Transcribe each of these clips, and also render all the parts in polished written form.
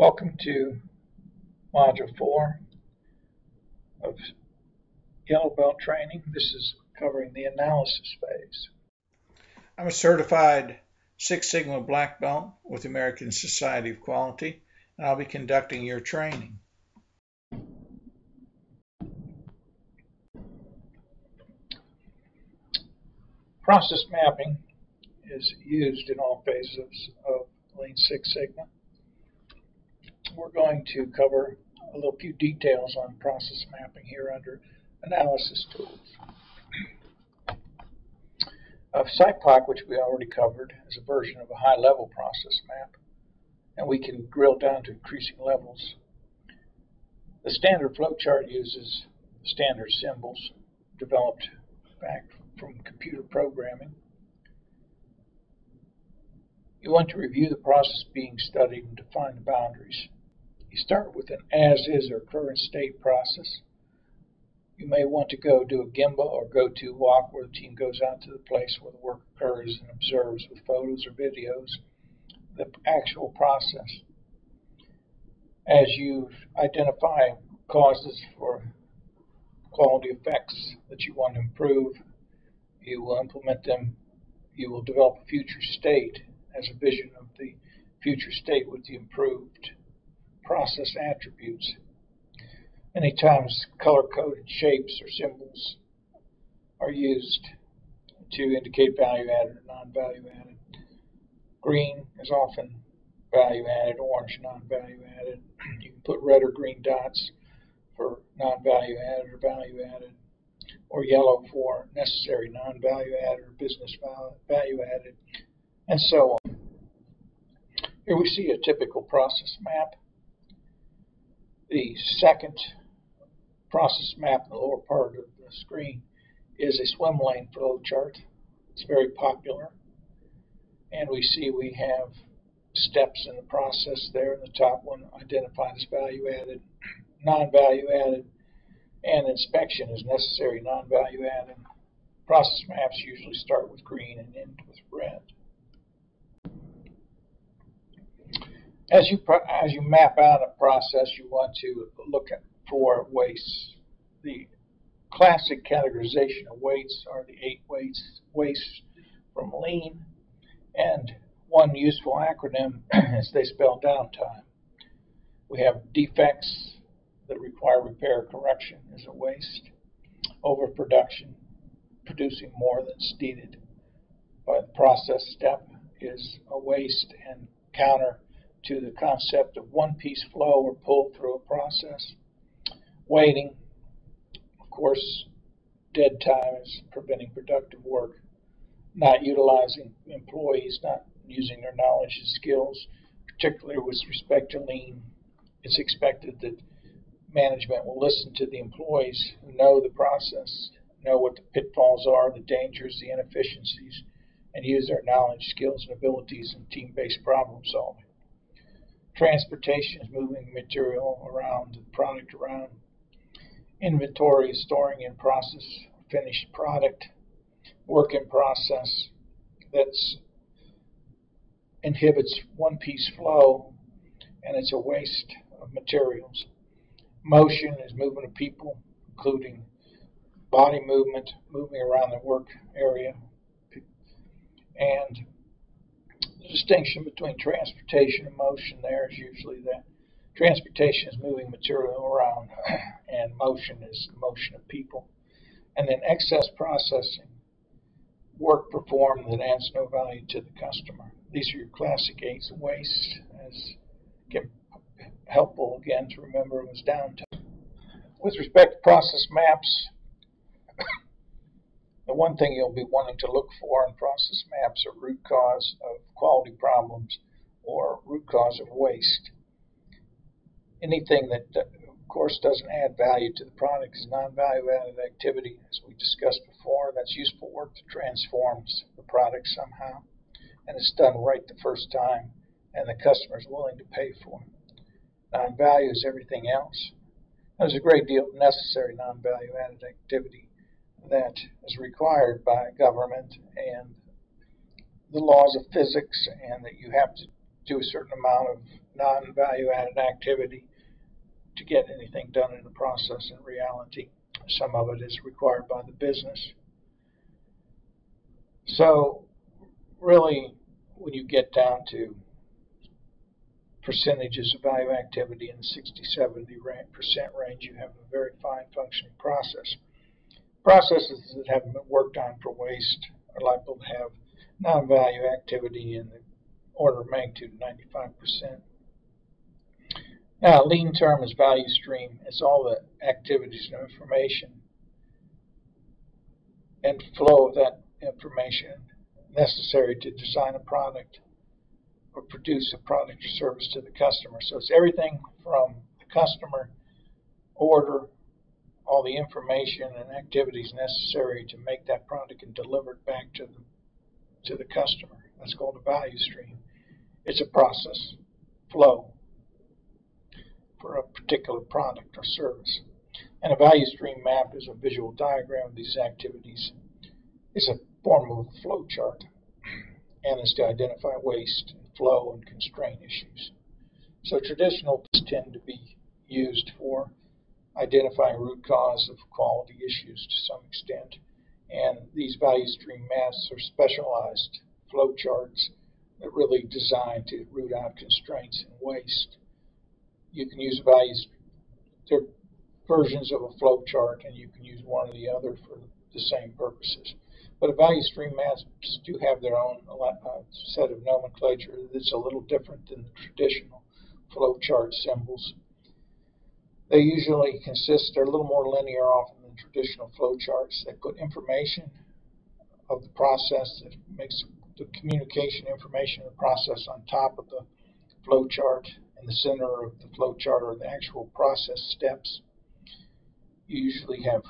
Welcome to Module 4 of Yellow Belt Training. This is covering the analysis phase. I'm a certified Six Sigma Black Belt with the American Society of Quality, and I'll be conducting your training. Process mapping is used in all phases of Lean Six Sigma. We're going to cover a little few details on process mapping here under analysis tools. CSSYB, which we already covered, is a version of a high-level process map, and we can drill down to increasing levels. The standard flowchart uses standard symbols developed back from computer programming. You want to review the process being studied and define the boundaries. You start with an as-is or current state process. You may want to go do a Gemba or go-to walk where the team goes out to the place where the work occurs and observes with photos or videos the actual process. As you identify causes for quality effects that you want to improve, you will implement them. You will develop a future state as a vision of the future state with the improved process attributes. Many times color-coded shapes or symbols are used to indicate value-added or non-value-added. Green is often value-added, orange non-value-added. You can put red or green dots for non-value-added or value-added, or yellow for necessary non-value-added or business value-added, and so on. Here we see a typical process map. The second process map in the lower part of the screen is a swim lane flow chart. It's very popular. And we see we have steps in the process there. The top one identified as value-added, non-value-added, and inspection is necessary non-value-added. Process maps usually start with green and end with red. As you map out a process, you want to look for wastes. The classic categorization of wastes are the 8 wastes from Lean, and one useful acronym is they spell downtime. We have defects that require repair or correction is a waste. Overproduction, producing more than needed by the process step, is a waste and counter to the concept of one-piece flow or pull through a process. Waiting, of course, dead time is preventing productive work. Not utilizing employees, not using their knowledge and skills, particularly with respect to Lean. It's expected that management will listen to the employees who know the process, know what the pitfalls are, the dangers, the inefficiencies, and use their knowledge, skills, and abilities in team-based problem solving. Transportation is moving material around, the product around. Inventory is storing in process, finished product. Work in process that inhibits one-piece flow, and it's a waste of materials. Motion is movement of people, including body movement, moving around the work area. And the distinction between transportation and motion there is usually that transportation is moving material around and motion is the motion of people. And then excess processing, work performed that adds no value to the customer. These are your classic 8 wastes, as helpful again to remember was downtime. With respect to process maps, the one thing you'll be wanting to look for in process maps are root cause of quality problems or root cause of waste. Anything that, of course, doesn't add value to the product is non-value-added activity, as we discussed before. That's useful work that transforms the product somehow, and it's done right the first time, and the customer is willing to pay for it. Non-value is everything else. There's a great deal of necessary non-value-added activity that is required by government and the laws of physics, and that you have to do a certain amount of non-value-added activity to get anything done in the process in reality. Some of it is required by the business. So really, when you get down to percentages of value activity in the 60-70% range, you have a very fine functioning process. Processes that haven't been worked on for waste are liable to have non-value activity in the order of magnitude 95%. Now, a lean term is value stream. It's all the activities and information and flow of that information necessary to design a product or produce a product or service to the customer. So it's everything from the customer order, all the information and activities necessary to make that product and deliver it back to the customer. That's called a value stream. It's a process flow for a particular product or service. And a value stream map is a visual diagram of these activities. It's a form of a flow chart, and is to identify waste, flow, and constraint issues. So traditional tend to be used for identifying root cause of quality issues to some extent, and these value stream maps are specialized flow charts that really designed to root out constraints and waste. You can use there are versions of a flow chart, and you can use one or the other for the same purposes. But a value stream maps do have their own set of nomenclature that's a little different than the traditional flow chart symbols. They usually they're a little more linear often than traditional flow charts. They put information of the process that makes the communication information of the process on top of the flow chart. In the center of the flow chart are the actual process steps. You usually have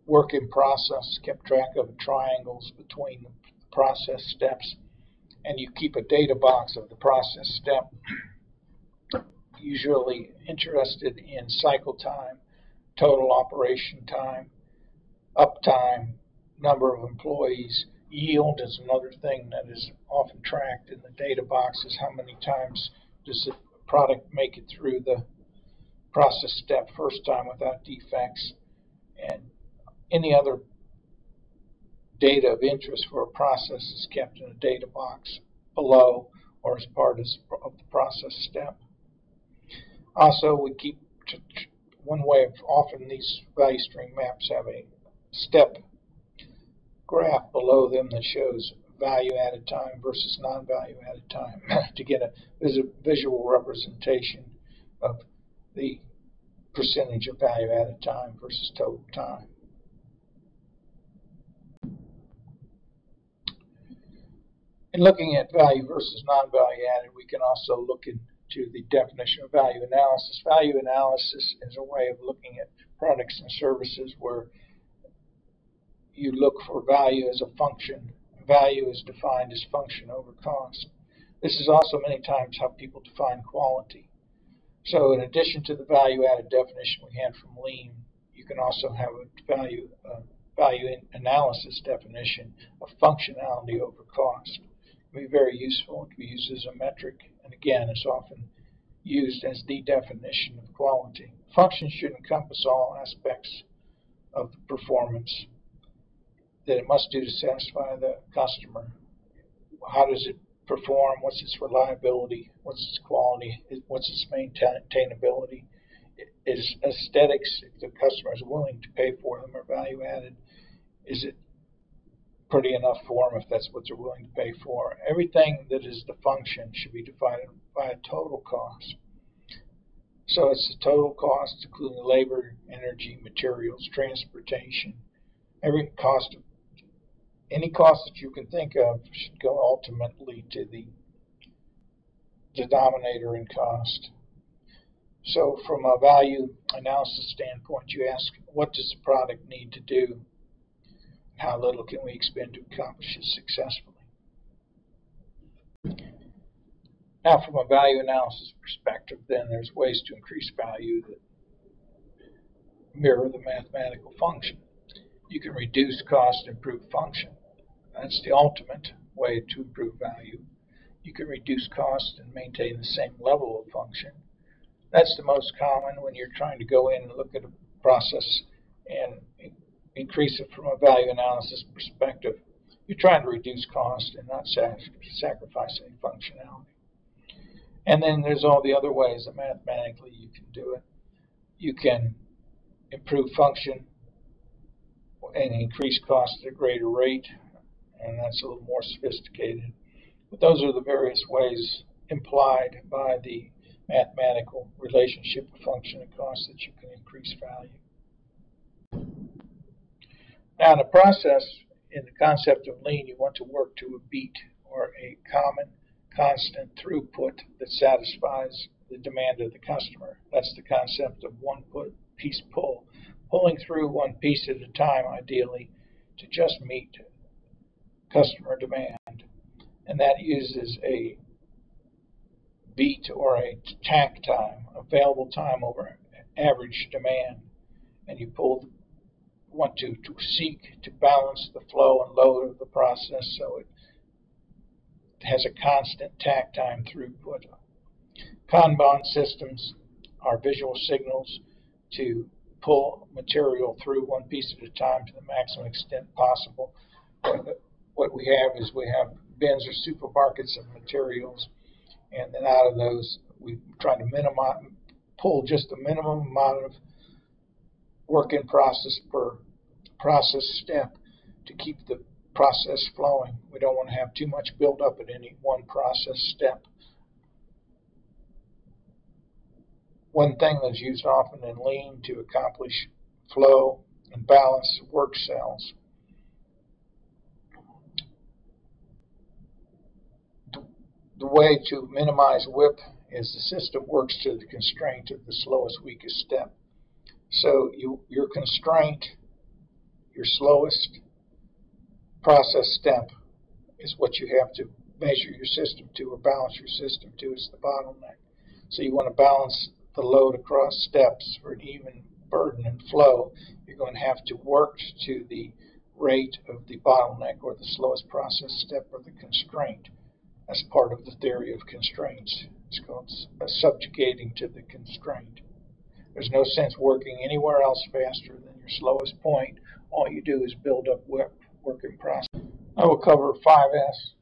work in process, kept track of triangles between the process steps, and you keep a data box of the process step, usually interested in cycle time, total operation time, uptime, number of employees. Yield is another thing that is often tracked in the data box, is how many times does the product make it through the process step first time without defects. And any other data of interest for a process is kept in a data box below or as part of the process step. Also, we keep one way of often these value stream maps have a step graph below them that shows value added time versus non-value added time to get a visual representation of the percentage of value added time versus total time. In looking at value versus non-value added, we can also look into the definition of value analysis. Value analysis is a way of looking at products and services where you look for value as a function. Value is defined as function over cost. This is also many times how people define quality. So in addition to the value-added definition we had from Lean, you can also have a value analysis definition of functionality over cost. It can be very useful. It can be used as a metric, and again, it's often used as the definition of quality. Function should encompass all aspects of the performance that it must do to satisfy the customer. How does it perform? What's its reliability? What's its quality? What's its maintainability? Is aesthetics, if the customer is willing to pay for them, or value added? Is it pretty enough for them if that's what they're willing to pay for? Everything that is the function should be divided by a total cost. So it's the total cost, including labor, energy, materials, transportation. Any cost that you can think of should go ultimately to the denominator in cost. So from a value analysis standpoint, you ask, what does the product need to do? How little can we expend to accomplish it successfully? Now, from a value analysis perspective, then there's ways to increase value that mirror the mathematical function. You can reduce cost, improve function. That's the ultimate way to improve value. you can reduce cost and maintain the same level of function. That's the most common when you're trying to go in and look at a process and increase it from a value analysis perspective. You're trying to reduce cost and not sacrifice any functionality. And then there's all the other ways that mathematically you can do it. You can improve function and increase cost at a greater rate, and that's a little more sophisticated. But those are the various ways implied by the mathematical relationship of function and cost that you can increase value. Now, in the process, in the concept of lean, you want to work to a beat or a common constant throughput that satisfies the demand of the customer. That's the concept of one piece pull, pulling through one piece at a time, ideally, to just meet customer demand. And that uses a beat or a tack time, available time over average demand. And you want to seek to balance the flow and load of the process so it has a constant tack time throughput. Kanban systems are visual signals to pull material through one piece at a time to the maximum extent possible. What we have bins or supermarkets of materials, and then out of those we try to pull just the minimum amount of work in process per process step to keep the process flowing. We don't want to have too much build up at any one process step. One thing that's used often in lean to accomplish flow and balance work cells. The way to minimize WIP is the system works to the constraint of the slowest, weakest step. So your constraint, your slowest process step, is what you have to measure your system to or balance your system to. Is the bottleneck. So you want to balance the load across steps for an even burden and flow. You're going to have to work to the rate of the bottleneck or the slowest process step or the constraint. That's part of the theory of constraints. It's called subjugating to the constraint. There's no sense working anywhere else faster than your slowest point. All you do is build up work in process. I will cover 5S,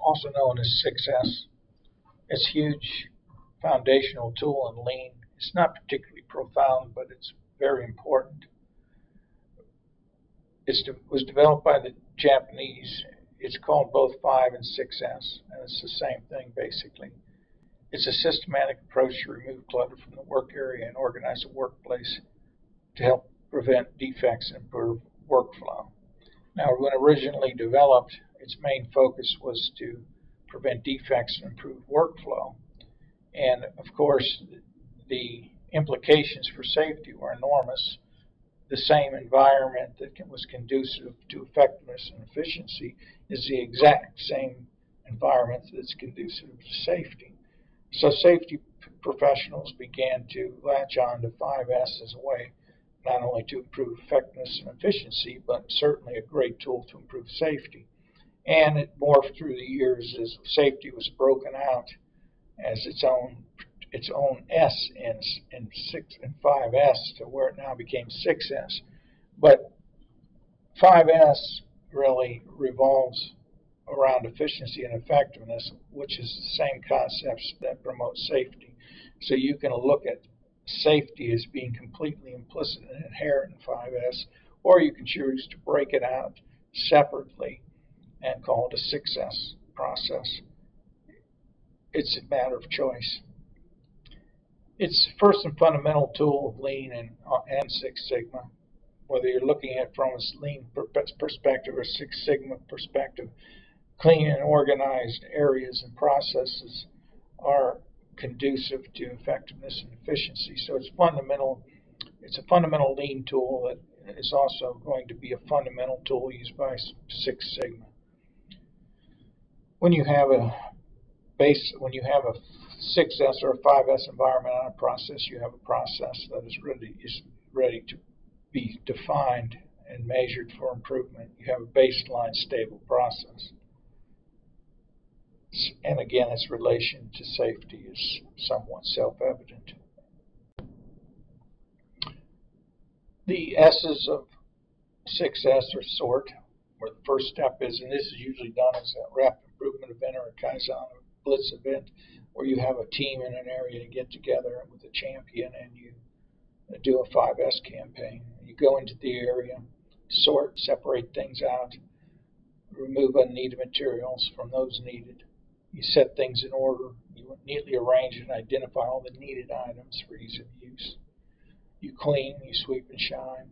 also known as 6S. It's a huge foundational tool in lean. It's not particularly profound, but it's very important. It was developed by the Japanese. It's called both 5 and 6S, and it's the same thing basically. It's a systematic approach to remove clutter from the work area and organize the workplace to help prevent defects and improve workflow. Now, when originally developed, its main focus was to prevent defects and improve workflow. And of course, the implications for safety were enormous. The same environment that was conducive to effectiveness and efficiency is the exact same environment that's conducive to safety. So safety professionals began to latch on to 5S as a way not only to improve effectiveness and efficiency, but certainly a great tool to improve safety. And it morphed through the years as safety was broken out as its own S in 6 and 5S to where it now became 6S. But 5S really revolves around efficiency and effectiveness, which is the same concepts that promote safety. So you can look at safety as being completely implicit and inherent in 5S, or you can choose to break it out separately and call it a 6S process. It's a matter of choice. It's the first and fundamental tool of lean and Six Sigma. Whether you're looking at it from a lean perspective or Six Sigma perspective, clean and organized areas and processes are conducive to effectiveness and efficiency. So it's fundamental. It's a fundamental lean tool that is also going to be a fundamental tool used by Six Sigma. When you have a 6S or a 5S environment on a process, you have a process that is ready to be defined and measured for improvement. You have a baseline stable process. And again, its relation to safety is somewhat self-evident. The S's of 6S are sort, where the first step is, and this is usually done as a rapid improvement event or a Kaizen Blitz event, where you have a team in an area to get together with a champion and you do a 5S campaign. You go into the area, sort, separate things out, remove unneeded materials from those needed. You set things in order. You neatly arrange and identify all the needed items for ease of use. You clean, you sweep and shine.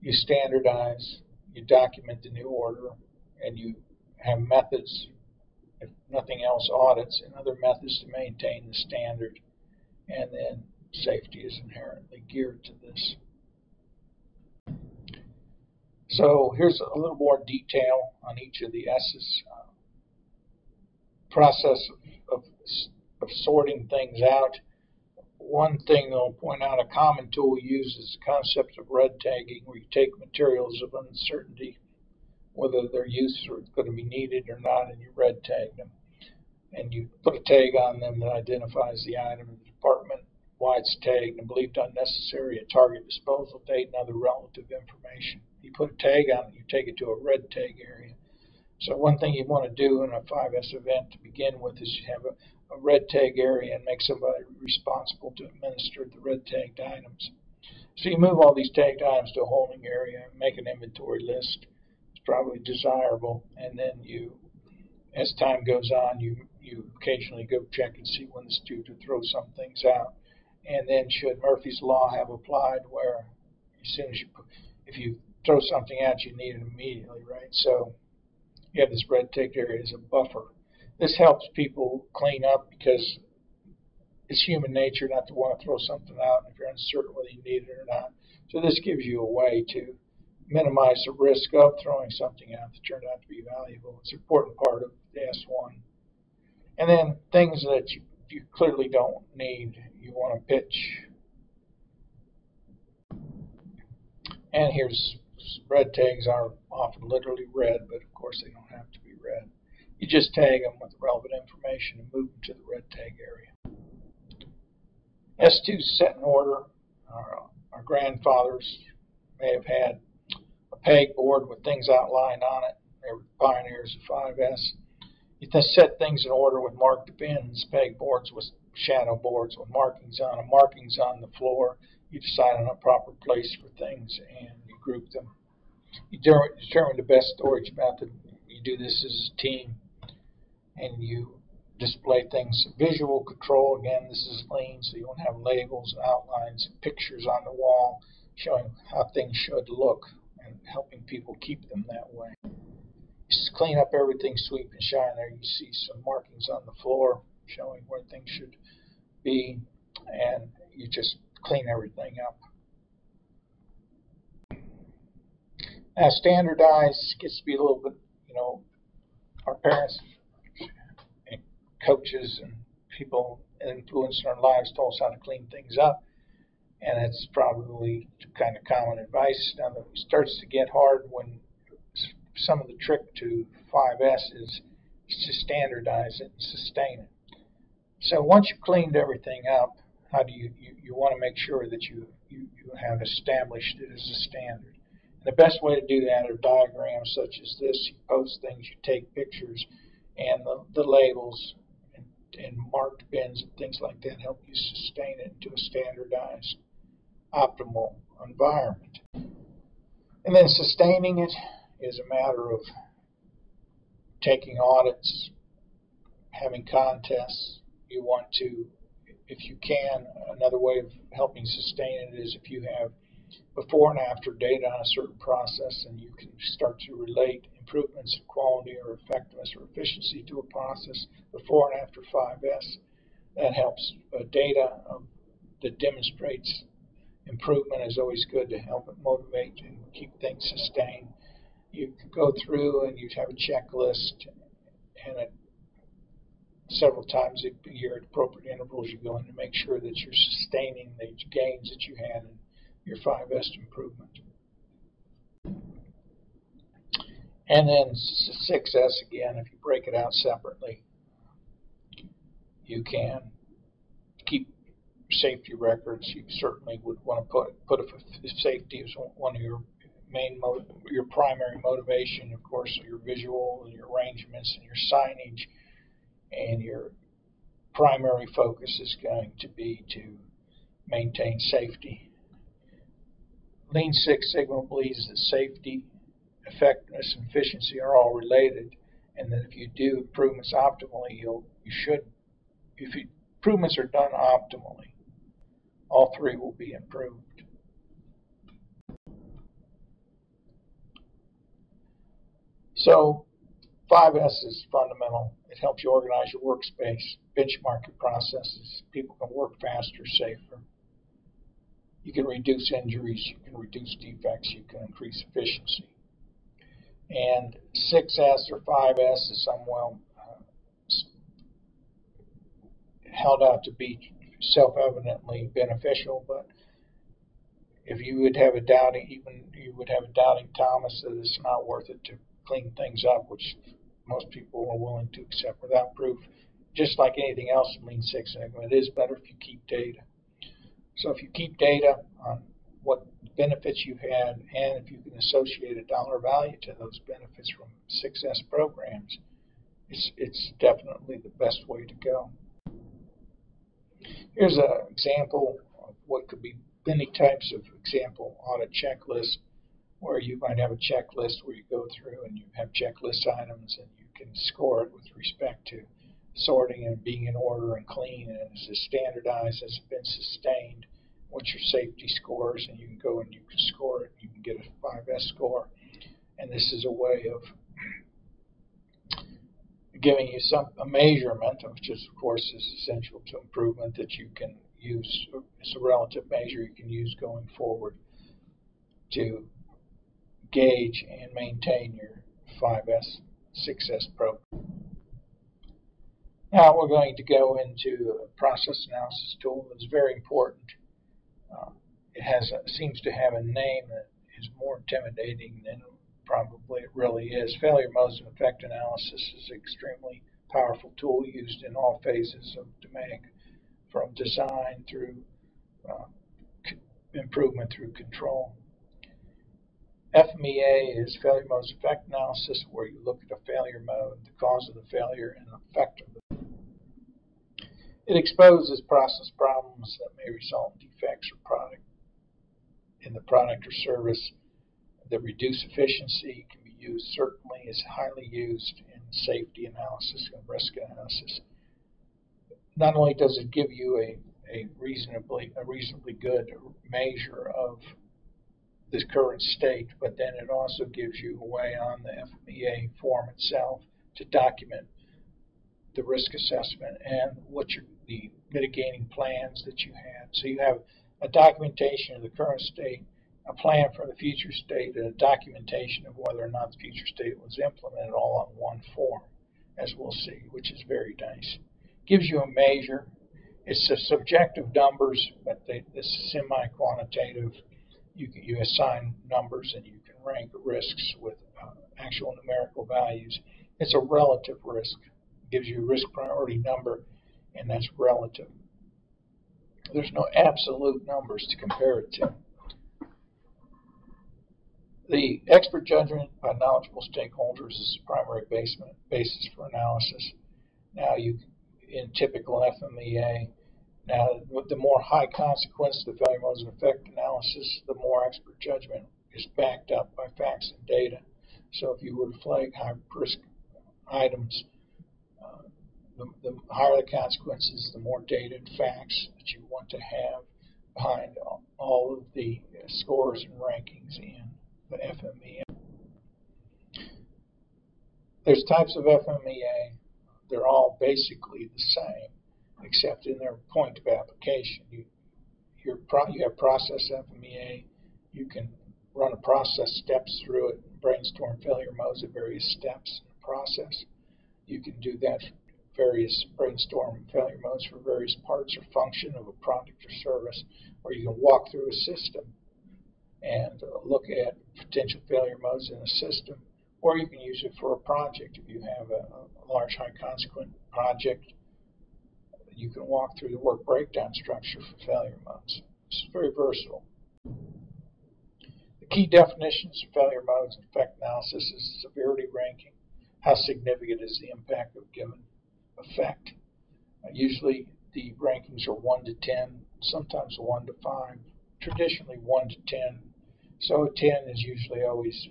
You standardize, you document the new order, and you have methods, if nothing else, audits and other methods to maintain the standard. And then safety is inherently geared to this. So here's a little more detail on each of the S's. Process of sorting things out. One thing I'll point out, a common tool used is the concept of red tagging, where you take materials of uncertainty, whether their use are going to be needed or not, and you red tag them. And you put a tag on them that identifies the item, the department, why it's tagged, and believed unnecessary, a target disposal date, and other relative information. You put a tag on it, you take it to a red tag area. So one thing you want to do in a 5S event to begin with is you have a red tag area and make somebody responsible to administer the red tagged items. So you move all these tagged items to a holding area and make an inventory list. It's probably desirable, and then you, as time goes on, you occasionally go check and see when it's due to throw some things out. And then should Murphy's Law have applied, where as soon as if you throw something out, you need it immediately, right? So you have this red tag area as a buffer. This helps people clean up because it's human nature not to want to throw something out if you're uncertain whether you need it or not. So this gives you a way to minimize the risk of throwing something out that turned out to be valuable. It's an important part of the S1. And then things that you clearly don't need, you want to pitch. And here's red tags are often literally red, but of course they don't have to be red. You just tag them with the relevant information and move them to the red tag area. S2 is set in order. Our grandfathers may have had a peg board with things outlined on it. They were pioneers of 5S. You set things in order with marked bins, peg boards with shadow boards with markings on them, markings on the floor. You decide on a proper place for things and you group them. You determine the best storage method. You do this as a team, and you display things. Visual control, again, this is lean, so you won't have labels, outlines, and pictures on the wall showing how things should look and helping people keep them that way. Just clean up everything, sweep and shine. There you see some markings on the floor showing where things should be, and you just clean everything up. Now, standardized gets to be a little bit, our parents and coaches and people influenced in our lives told us how to clean things up, and it's probably kind of common advice. Now, it starts to get hard when some of the trick to 5S is to standardize it and sustain it. So once you've cleaned everything up, how do you want to make sure that you have established it as a standard? And the best way to do that are diagrams such as this. You post things, you take pictures, and the labels and marked bins and things like that help you sustain it into a standardized, optimal environment. And then sustaining it is a matter of taking audits, having contests. You want to, if you can, another way of helping sustain it is if you have before and after data on a certain process, and you can start to relate improvements in quality or effectiveness or efficiency to a process before and after 5S. That helps. Data that demonstrates improvement is always good to help it motivate and keep things sustained. You can go through and you have a checklist, and several times a year at appropriate intervals you go in to make sure that you're sustaining the gains that you had in your 5S improvement. And then 6S, again, if you break it out separately, You can keep safety records. You certainly would want to put safety as one of your your primary motivation. Of course, your visual, and your arrangements, and your signage, and your primary focus is going to be to maintain safety. Lean Six Sigma believes that safety, effectiveness, and efficiency are all related, and that if you do improvements optimally, if improvements are done optimally, all three will be improved. So 5S is fundamental. It helps you organize your workspace, benchmark your processes. People can work faster, safer. You can reduce injuries, you can reduce defects, you can increase efficiency. And 6S or 5S is somewhat held out to be self-evidently beneficial, but if you would have a doubting Thomas that it's not worth it to clean things up, which most people are willing to accept without proof. Just like anything else in Lean Six Sigma, it is better if you keep data. So if you keep data on what benefits you've had, and if you can associate a dollar value to those benefits from 6S programs, it's definitely the best way to go. Here's an example of what could be many types of example audit checklists, where you might have a checklist where you go through and you have checklist items and you can score it with respect to sorting and being in order and clean, and is it standardized, has it been sustained, what's your safety scores, and you can go and you can score it, you can get a 5S score. And this is a way of giving you a measurement, which is, of course, is essential to improvement, that you can use. It's a relative measure you can use going forward to gauge and maintain your 5S, 6S program. Now we're going to go into a process analysis tool that's very important. It seems to have a name that is more intimidating than probably it really is. Failure modes and effect analysis is an extremely powerful tool used in all phases of DMAIC, from design through improvement through control. FMEA is failure modes effect analysis, where you look at a failure mode, the cause of the failure, and the effect of it. It exposes process problems that may result in defects in the product or service that reduce efficiency. Can be used, certainly is highly used in safety analysis and risk analysis. Not only does it give you a reasonably good measure of this current state, but then it also gives you a way on the FMEA form itself to document the risk assessment and the mitigating plans that you had. So you have a documentation of the current state, a plan for the future state, and a documentation of whether or not the future state was implemented, all on one form, as we'll see, which is very nice. Gives you a measure. It's a subjective numbers, but it's semi-quantitative. You assign numbers and you can rank risks with actual numerical values. It's a relative risk. It gives you a risk priority number, and that's relative. There's no absolute numbers to compare it to. The expert judgment by knowledgeable stakeholders is the primary basis for analysis. Now, in typical FMEA, now the more high consequence the failure modes and effect analysis, the more expert judgment is backed up by facts and data. So if you were to flag high risk items, the higher the consequences, the more data and facts that you want to have behind all of the scores and rankings in the FMEA. There's types of FMEA. They're all basically the same, except in their point of application. You have process FMEA. You can run a process steps through it, brainstorm failure modes at various steps in the process. You can do that various brainstorm failure modes for various parts or function of a product or service, or you can walk through a system and look at potential failure modes in a system, or you can use it for a project. If you have a large high consequent project, you can walk through the work breakdown structure for failure modes. It's very versatile. The key definitions of failure modes and effect analysis is severity ranking. How significant is the impact of a given effect? Usually the rankings are 1 to 10, sometimes 1 to 5, traditionally 1 to 10. So a 10 is usually always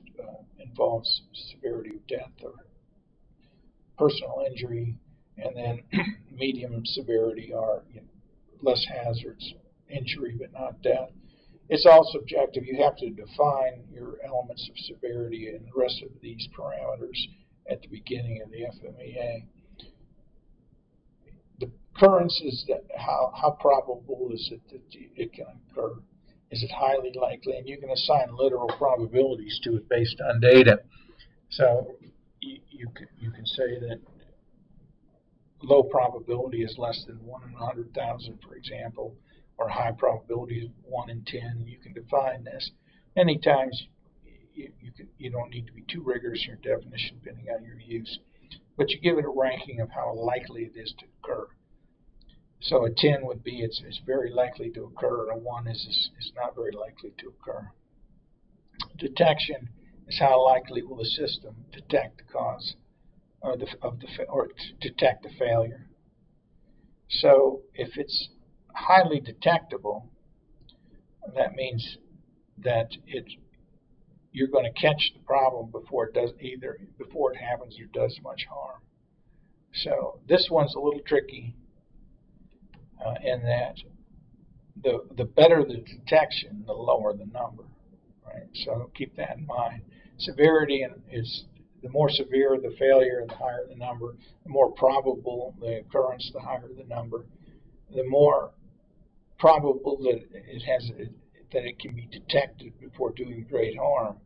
involves severity of death or personal injury, and then medium severity are less hazards, injury but not death. It's all subjective. You have to define your elements of severity and the rest of these parameters at the beginning of the FMEA. The occurrence is that how probable is it that it can occur? Is it highly likely? And you can assign literal probabilities to it based on data. So you can say that low probability is less than 1 in 100,000, for example, or high probability is 1 in 10. You can define this. Many times you don't need to be too rigorous in your definition depending on your use, but you give it a ranking of how likely it is to occur. So a 10 would be it's very likely to occur, and a 1 is not very likely to occur. Detection is how likely will the system detect the cause or detect the failure. So if it's highly detectable, that means that you're going to catch the problem before it happens or does much harm. So this one's a little tricky in that the better the detection, the lower the number, right? So keep that in mind. Severity is the more severe the failure, the higher the number. The more probable the occurrence, the higher the number. The more probable that it can be detected before doing great harm,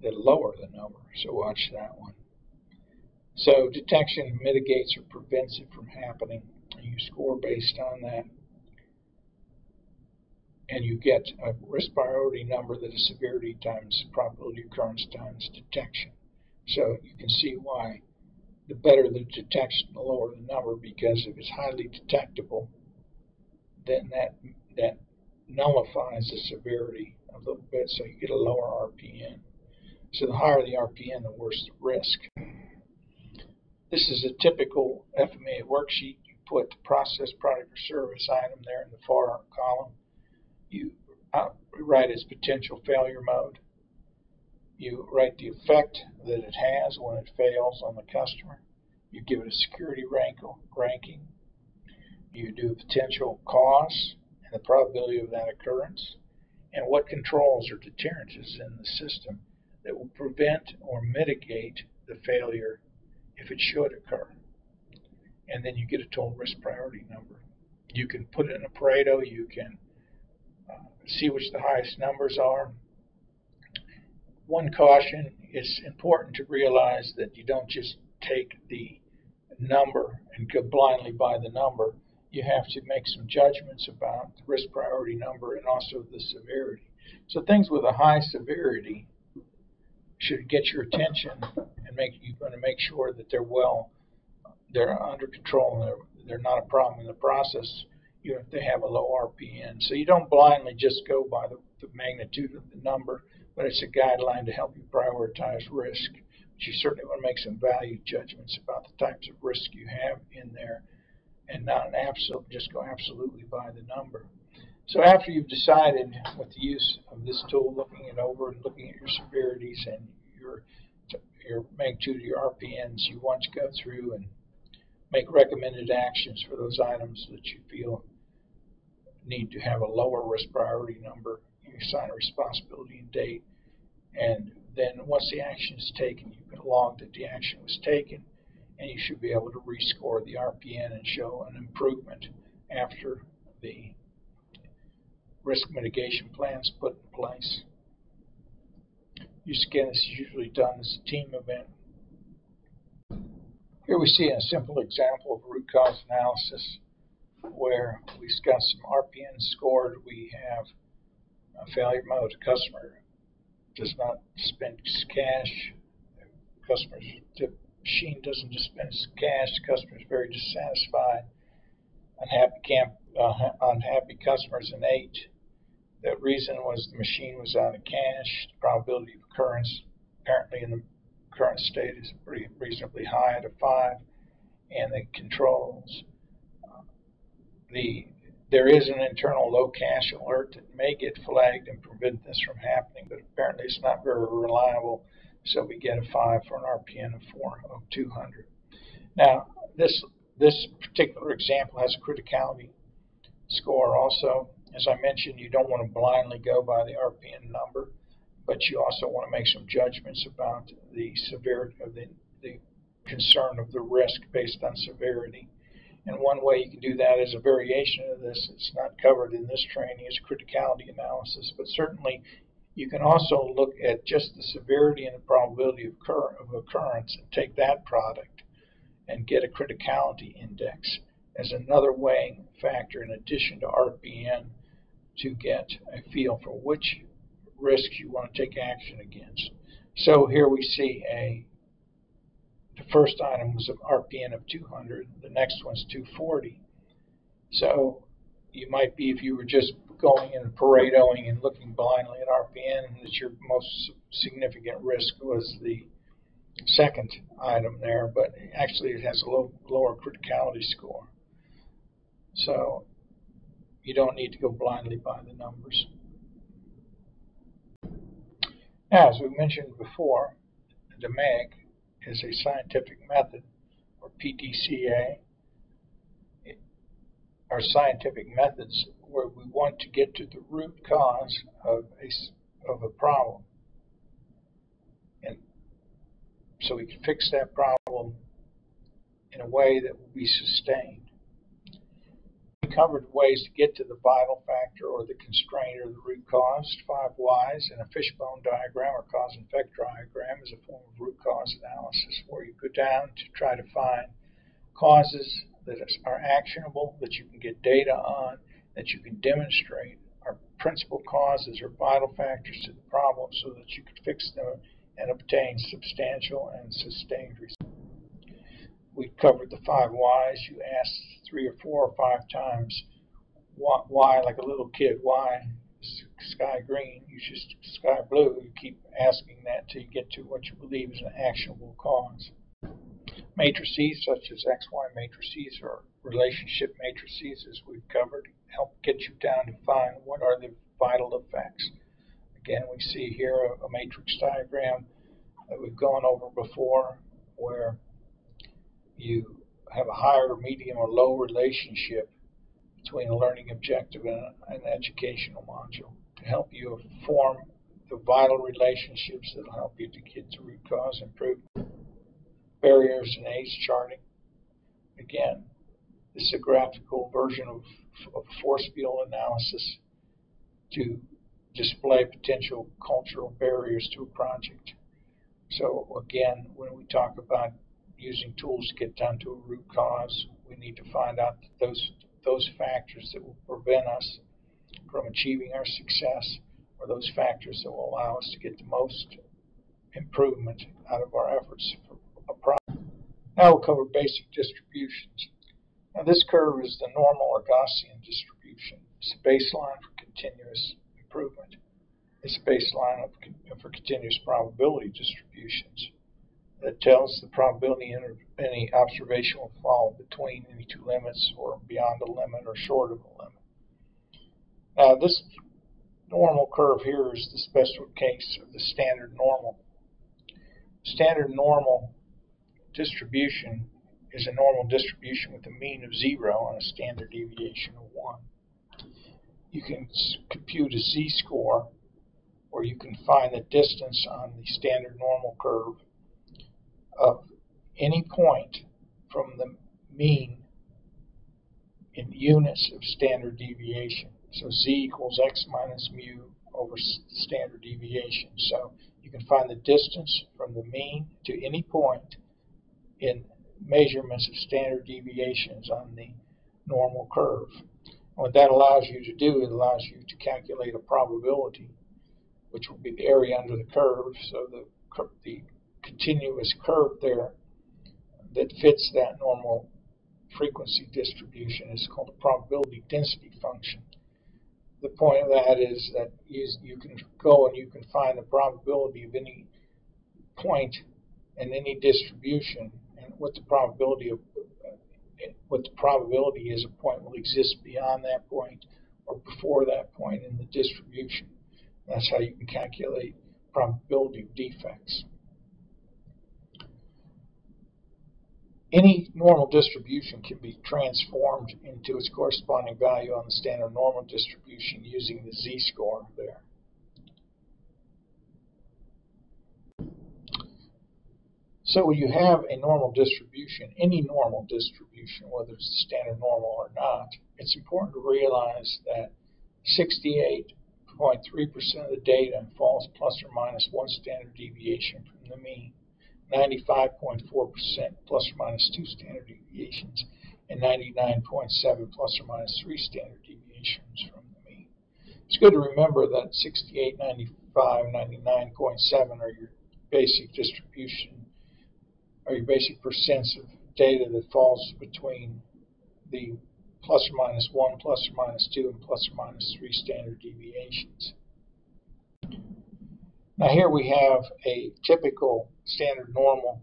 the lower the number. So watch that one. So detection mitigates or prevents it from happening. You score based on that. And you get a risk priority number that is severity times probability occurrence times detection. So you can see why the better the detection, the lower the number, because if it's highly detectable, then that nullifies the severity a little bit, so you get a lower RPN. So the higher the RPN, the worse the risk. This is a typical FMEA worksheet. You put the process, product, or service item there in the far column. You write its potential failure mode. You write the effect that it has when it fails on the customer. You give it a security ranking. You do a potential cause and the probability of that occurrence, and what controls or deterrents is in the system that will prevent or mitigate the failure if it should occur. And then you get a total risk priority number. You can put it in a Pareto. You can see which the highest numbers are. One caution, it's important to realize that you don't just take the number and go blindly by the number. You have to make some judgments about the risk priority number and also the severity. So things with a high severity should get your attention and you're going to make sure that they're under control and they're not a problem in the process, even if they have a low RPN. So you don't blindly just go by the magnitude of the number, but it's a guideline to help you prioritize risk. But you certainly want to make some value judgments about the types of risk you have in there, and not just go absolutely by the number. So after you've decided with the use of this tool, looking it over and looking at your severities and your magnitude of your RPNs, you want to go through and make recommended actions for those items that you feel need to have a lower risk priority number. You assign a responsibility and date, and then once the action is taken, you can log that the action was taken, and you should be able to rescore the RPN and show an improvement after the risk mitigation plan is put in place. Again, this is usually done as a team event. Here we see a simple example of root cause analysis where we've got some RPN scored. We have a failure mode. The customer does not dispense cash. The machine doesn't dispense cash. The customer is very dissatisfied. unhappy customers in 8. The reason was the machine was out of cache. The probability of occurrence apparently in the current state is pretty reasonably high at a 5. And the controls. There is an internal low cache alert that may get flagged and prevent this from happening, but apparently it's not very reliable, so we get a 5 for an RPN of 200. Now, this particular example has a criticality score also. As I mentioned, you don't want to blindly go by the RPN number, but you also want to make some judgments about the severity of the concern of the risk based on severity. And one way you can do that is a variation of this. It's not covered in this training, is criticality analysis, but certainly you can also look at just the severity and the probability of occurrence and take that product and get a criticality index as another weighing factor in addition to RPN to get a feel for which risks you want to take action against. So here we see the first item was an RPN of 200, the next one's 240. So you might be, if you were just going and Paretoing and looking blindly at RPN, that your most significant risk was the second item there, but actually it has a lower criticality score. So you don't need to go blindly by the numbers. Now, as we mentioned before, the DMAG is a scientific method, or PDCA, are scientific methods where we want to get to the root cause of a problem. And so we can fix that problem in a way that will be sustained. We covered ways to get to the vital factor or the constraint or the root cause, 5 whys, and a fishbone diagram or cause and effect diagram is a form of root cause analysis where you go down to try to find causes that are actionable, that you can get data on, that you can demonstrate are principal causes or vital factors to the problem so that you can fix them and obtain substantial and sustained results. We covered the 5 whys. You asked 3 or 4 or 5 times why, like a little kid, why is sky green? You just sky blue. You keep asking that till you get to what you believe is an actionable cause. Matrices such as XY matrices or relationship matrices, as we've covered, help get you down to find what are the vital effects. Again, we see here a matrix diagram that we've gone over before where you have a higher, medium, or low relationship between a learning objective and an educational module to help you form the vital relationships that will help you to get to root cause improvement. Barriers and age charting. Again, this is a graphical version of force field analysis to display potential cultural barriers to a project. So again, when we talk about using tools to get down to a root cause, we need to find out those factors that will prevent us from achieving our success, or those factors that will allow us to get the most improvement out of our efforts for a problem. Now we'll cover basic distributions. Now this curve is the normal or Gaussian distribution. It's a baseline for continuous improvement. It's a baseline for continuous probability distributions. That tells the probability of any observation will fall between any 2 limits or beyond a limit or short of a limit. Now this normal curve here is the special case of the standard normal. Standard normal distribution is a normal distribution with a mean of 0 and a standard deviation of 1. You can compute a z-score, or you can find the distance on the standard normal curve of any point from the mean in units of standard deviation. So z equals x minus mu over standard deviation. So you can find the distance from the mean to any point in measurements of standard deviations on the normal curve. What that allows you to do, it allows you to calculate a probability, which will be the area under the curve. So the continuous curve there that fits that normal frequency distribution is called a probability density function. The point of that is that you can go and you can find the probability of any point in any distribution and what the probability is a point will exist beyond that point or before that point in the distribution. That's how you can calculate probability of defects. Any normal distribution can be transformed into its corresponding value on the standard normal distribution using the z-score there. So when you have a normal distribution, any normal distribution, whether it's the standard normal or not, it's important to realize that 68.3% of the data falls plus or minus 1 standard deviation from the mean. 95.4% plus or minus 2 standard deviations, and 99.7% plus or minus 3 standard deviations from the mean. It's good to remember that 68, 95, 99.7 are your basic distribution, or your basic percents of data that falls between the plus or minus 1, plus or minus 2, and plus or minus 3 standard deviations. Now here we have a typical standard normal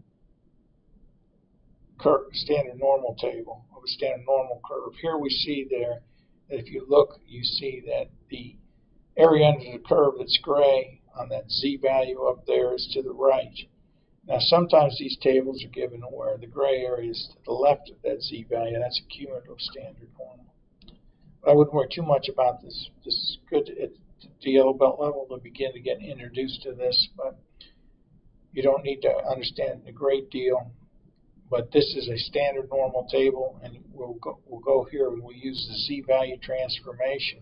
table of a standard normal curve. Here we see there that if you look, you see that the area under the curve that's gray on that z value up there is to the right. Now sometimes these tables are given where the gray area is to the left of that z value. That's a cumulative standard normal. But I wouldn't worry too much about this. This is good at the yellow belt level to begin to get introduced to this, but you don't need to understand a great deal. But this is a standard normal table, and we'll go here and we'll use the z-value transformation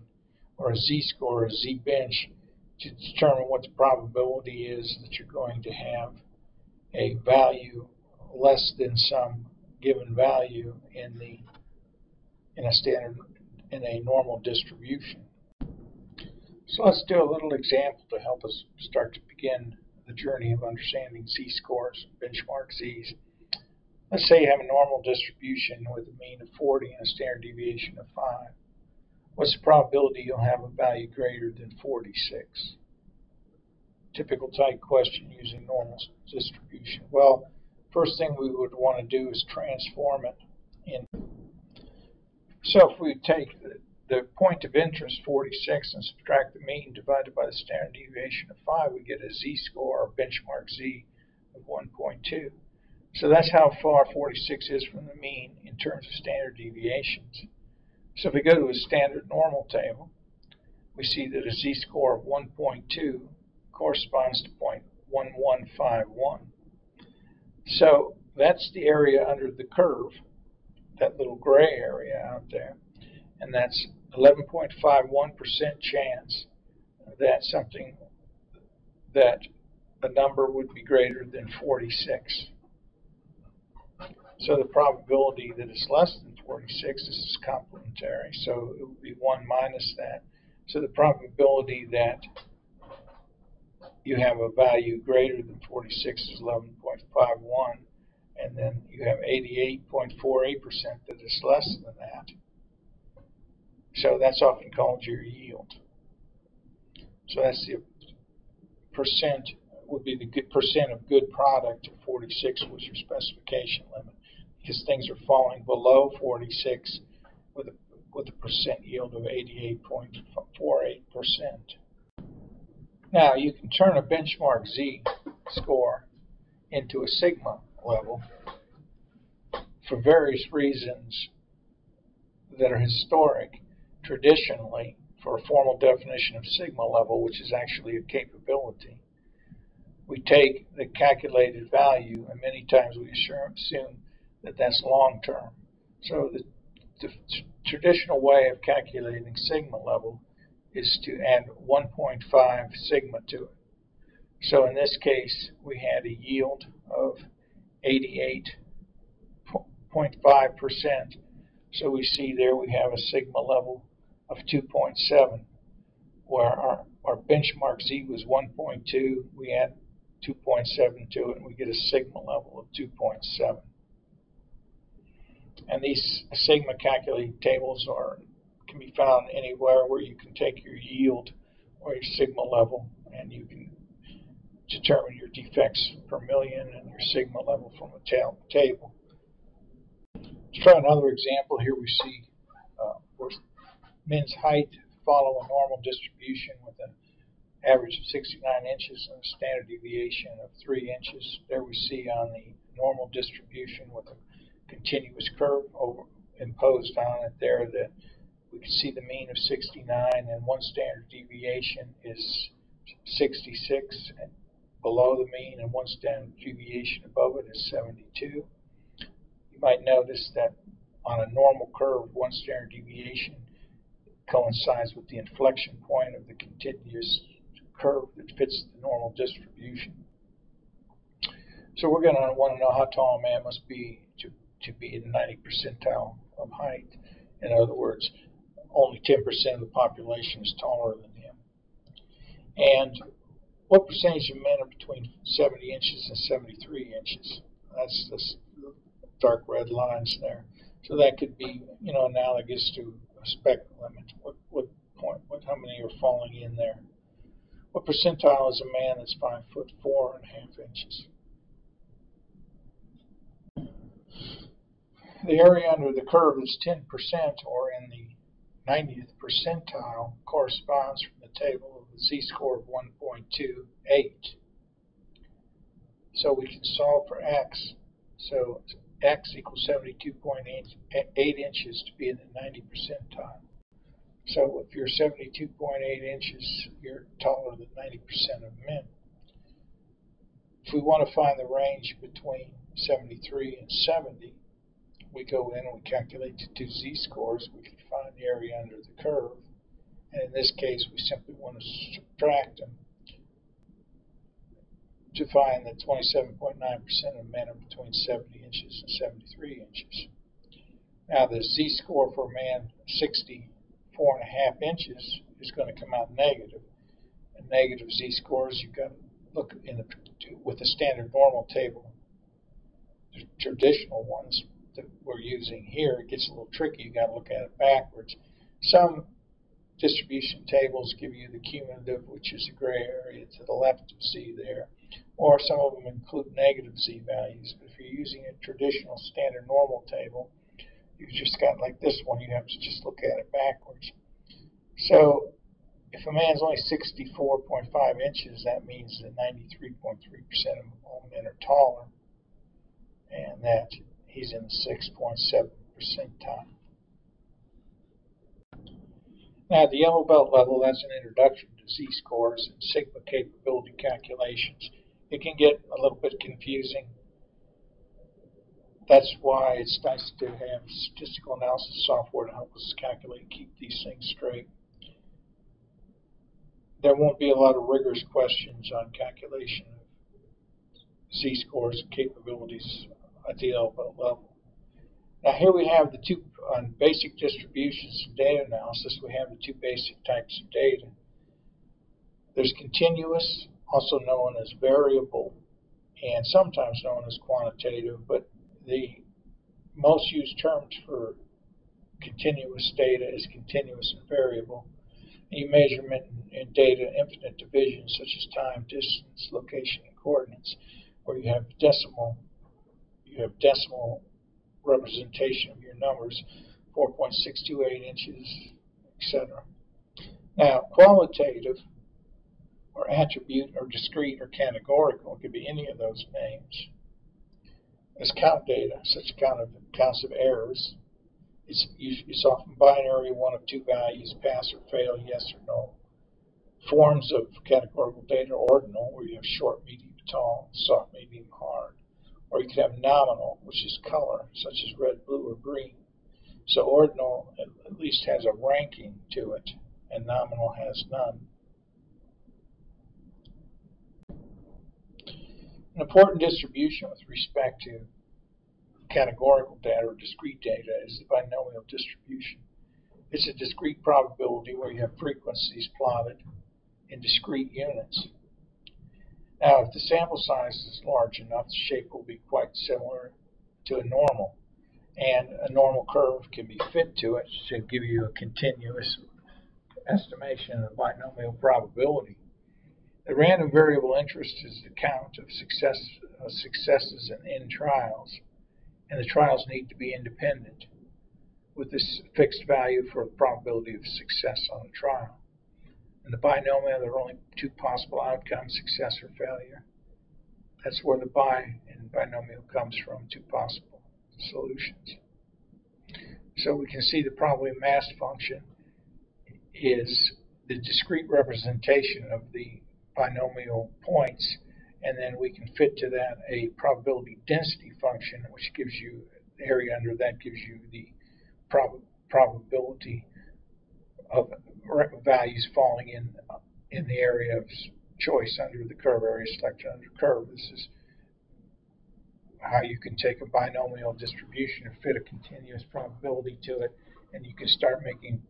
or a z-score, a z-bench, to determine what the probability is that you're going to have a value less than some given value in a normal distribution. So let's do a little example to help us start to begin the journey of understanding z-scores, benchmark z's. Let's say you have a normal distribution with a mean of 40 and a standard deviation of 5. What's the probability you'll have a value greater than 46? Typical type question using normal distribution. Well, first thing we would want to do is transform it in. So if we take the point of interest, 46, and subtract the mean divided by the standard deviation of 5, we get a z-score, or benchmark z, of 1.2. So that's how far 46 is from the mean in terms of standard deviations. So if we go to a standard normal table, we see that a z-score of 1.2 corresponds to 0.1151. So that's the area under the curve, that little gray area out there, and that's 11.51% chance that a number would be greater than 46. So the probability that it's less than 46 is complementary, so it would be 1 minus that. So the probability that you have a value greater than 46 is 11.51, and then you have 88.48% that is less than that. So that's often called your yield. So that's the percent, would be the good percent of good product. 46 was your specification limit, because things are falling below 46 with a percent yield of 88.48%. Now you can turn a benchmark z-score into a sigma level for various reasons that are historic. Traditionally, for a formal definition of sigma level, which is actually a capability, we take the calculated value, and many times we assume that that's long term. So the traditional way of calculating sigma level is to add 1.5 sigma to it. So in this case, we had a yield of 88.5%. So we see there we have a sigma level of 2.7, where our benchmark z was 1.2. We add 2.7 to it, and we get a sigma level of 2.7. And these sigma calculating tables can be found anywhere where you can take your yield or your sigma level, and you can determine your defects per million and your sigma level from a table. Let's try another example. Here we see where men's height follow a normal distribution with an average of 69 inches and a standard deviation of 3 inches. There we see on the normal distribution with a continuous curve imposed on it there that we can see the mean of 69, and one standard deviation is 66 and below the mean, and one standard deviation above it is 72. You might notice that on a normal curve, one standard deviation coincides with the inflection point of the continuous curve that fits the normal distribution. So we're going to want to know how tall a man must be to be in the 90th percentile of height. In other words, only 10% of the population is taller than him. And what percentage of men are between 70 inches and 73 inches? That's the dark red lines there. So that could be, analogous to a spec limit. How many are falling in there? What percentile is a man that's 5'4.5" inches? The area under the curve is 10%, or in the 90th percentile, corresponds from the table of a z-score of 1.28. So we can solve for x. So x equals 72.8 inches to be in the 90th percentile. So if you're 72.8 inches, you're taller than 90% of men. If we want to find the range between 73 and 70, we go in and we calculate the two z-scores. We can find the area under the curve. And in this case, we simply want to subtract them to find that 27.9% of men are between 70 inches and 73 inches. Now, the z-score for a man 64.5 inches is going to come out negative. And negative z-scores, you've got to look with the standard normal table. The traditional ones that we're using here, it gets a little tricky. You've got to look at it backwards. Some distribution tables give you the cumulative, which is a gray area to the left of Z there, or some of them include negative Z values. But if you're using a traditional standard normal table, you've just got like this one, you have to just look at it backwards. So if a man's only 64.5 inches, that means that 93.3% of all men are taller, and that he's in the 6.7 percentile. Now, at the yellow belt level, that's an introduction to z-scores and sigma capability calculations. It can get a little bit confusing. That's why it's nice to have statistical analysis software to help us calculate and keep these things straight. There won't be a lot of rigorous questions on calculation of z-scores and capabilities at the yellow belt level. Now here we have the two, on basic distributions and data analysis, we have the two basic types of data. There's continuous, also known as variable, and sometimes known as quantitative, but the most used terms for continuous data is continuous and variable. And you measurement in data infinite divisions such as time, distance, location, and coordinates, where you have decimal representation of your numbers, 4.628 inches, etc. Now, qualitative, or attribute, or discrete, or categorical, it could be any of those names, is count data, such counts of errors. It's often binary, one of two values, pass or fail, yes or no. Forms of categorical data are ordinal, where you have short, medium, tall, soft, medium, hard. Or you could have nominal, which is color, such as red, blue, or green. So ordinal at least has a ranking to it, and nominal has none. An important distribution with respect to categorical data or discrete data is the binomial distribution. It's a discrete probability where you have frequencies plotted in discrete units. Now, if the sample size is large enough, the shape will be quite similar to a normal. and a normal curve can be fit to it to give you a continuous estimation of binomial probability. The random variable interest is the count of successes in trials, and the trials need to be independent, with this fixed value for the probability of success on a trial. In the binomial, there are only two possible outcomes, success or failure. That's where the bi in binomial comes from, two possible solutions. So we can see the probability mass function is the discrete representation of the binomial points, and then we can fit to that a probability density function, which gives you the area under that gives you the probability of values falling in the area of choice under the curve, area selected under curve. This is how you can take a binomial distribution and fit a continuous probability to it, and you can start making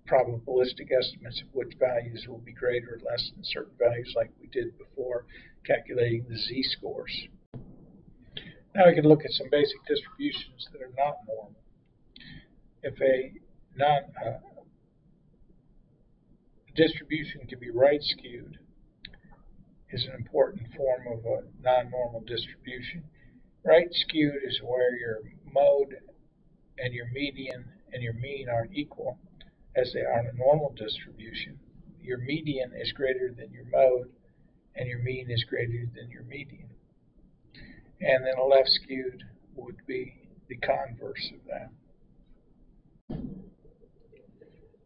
probabilistic estimates of which values will be greater or less than certain values, like we did before calculating the z-scores. Now we can look at some basic distributions that are not normal. If a distribution can be right-skewed, is an important form of a non-normal distribution. Right-skewed is where your mode and your median and your mean aren't equal, as they are in a normal distribution. Your median is greater than your mode, and your mean is greater than your median. And then a left-skewed would be the converse of that.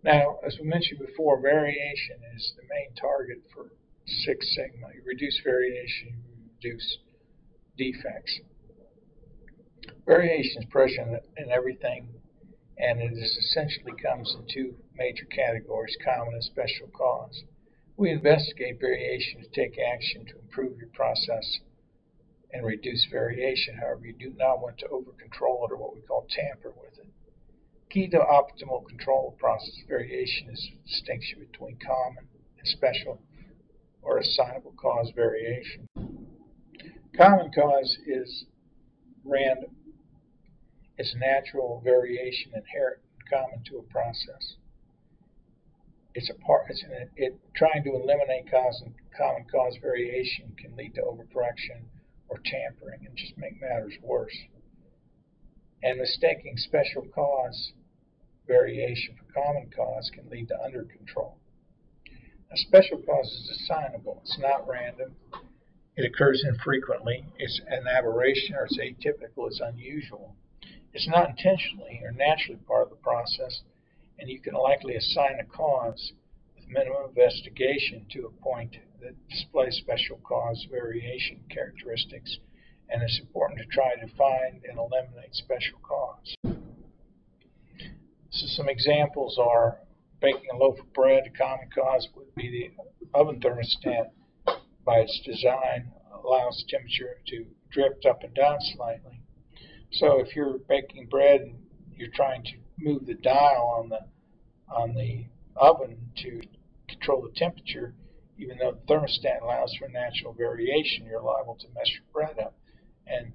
Now, as we mentioned before, variation is the main target for Six Sigma. You reduce variation, you reduce defects. Variation is present in everything, and it essentially comes in two major categories, common and special cause. We investigate variation to take action to improve your process and reduce variation. However, you do not want to over-control it, or what we call tamper with it. Key to optimal control of process variation is the distinction between common and special or assignable cause variation. Common cause is random. It's natural variation inherent and common to a process. Trying to eliminate common cause variation can lead to overcorrection or tampering and just make matters worse. And mistaking special cause variation for common cause can lead to under control. A special cause is assignable. It's not random. It occurs infrequently. It's an aberration, or it's atypical. It's unusual. It's not intentionally or naturally part of the process, and you can likely assign a cause with minimum investigation to a point that displays special cause variation characteristics, and it's important to try to find and eliminate special cause. So some examples are baking a loaf of bread. A common cause would be the oven thermostat. By its design, allows temperature to drift up and down slightly. So if you're baking bread and you're trying to move the dial on the oven to control the temperature, even though the thermostat allows for natural variation, you're liable to mess your bread up, and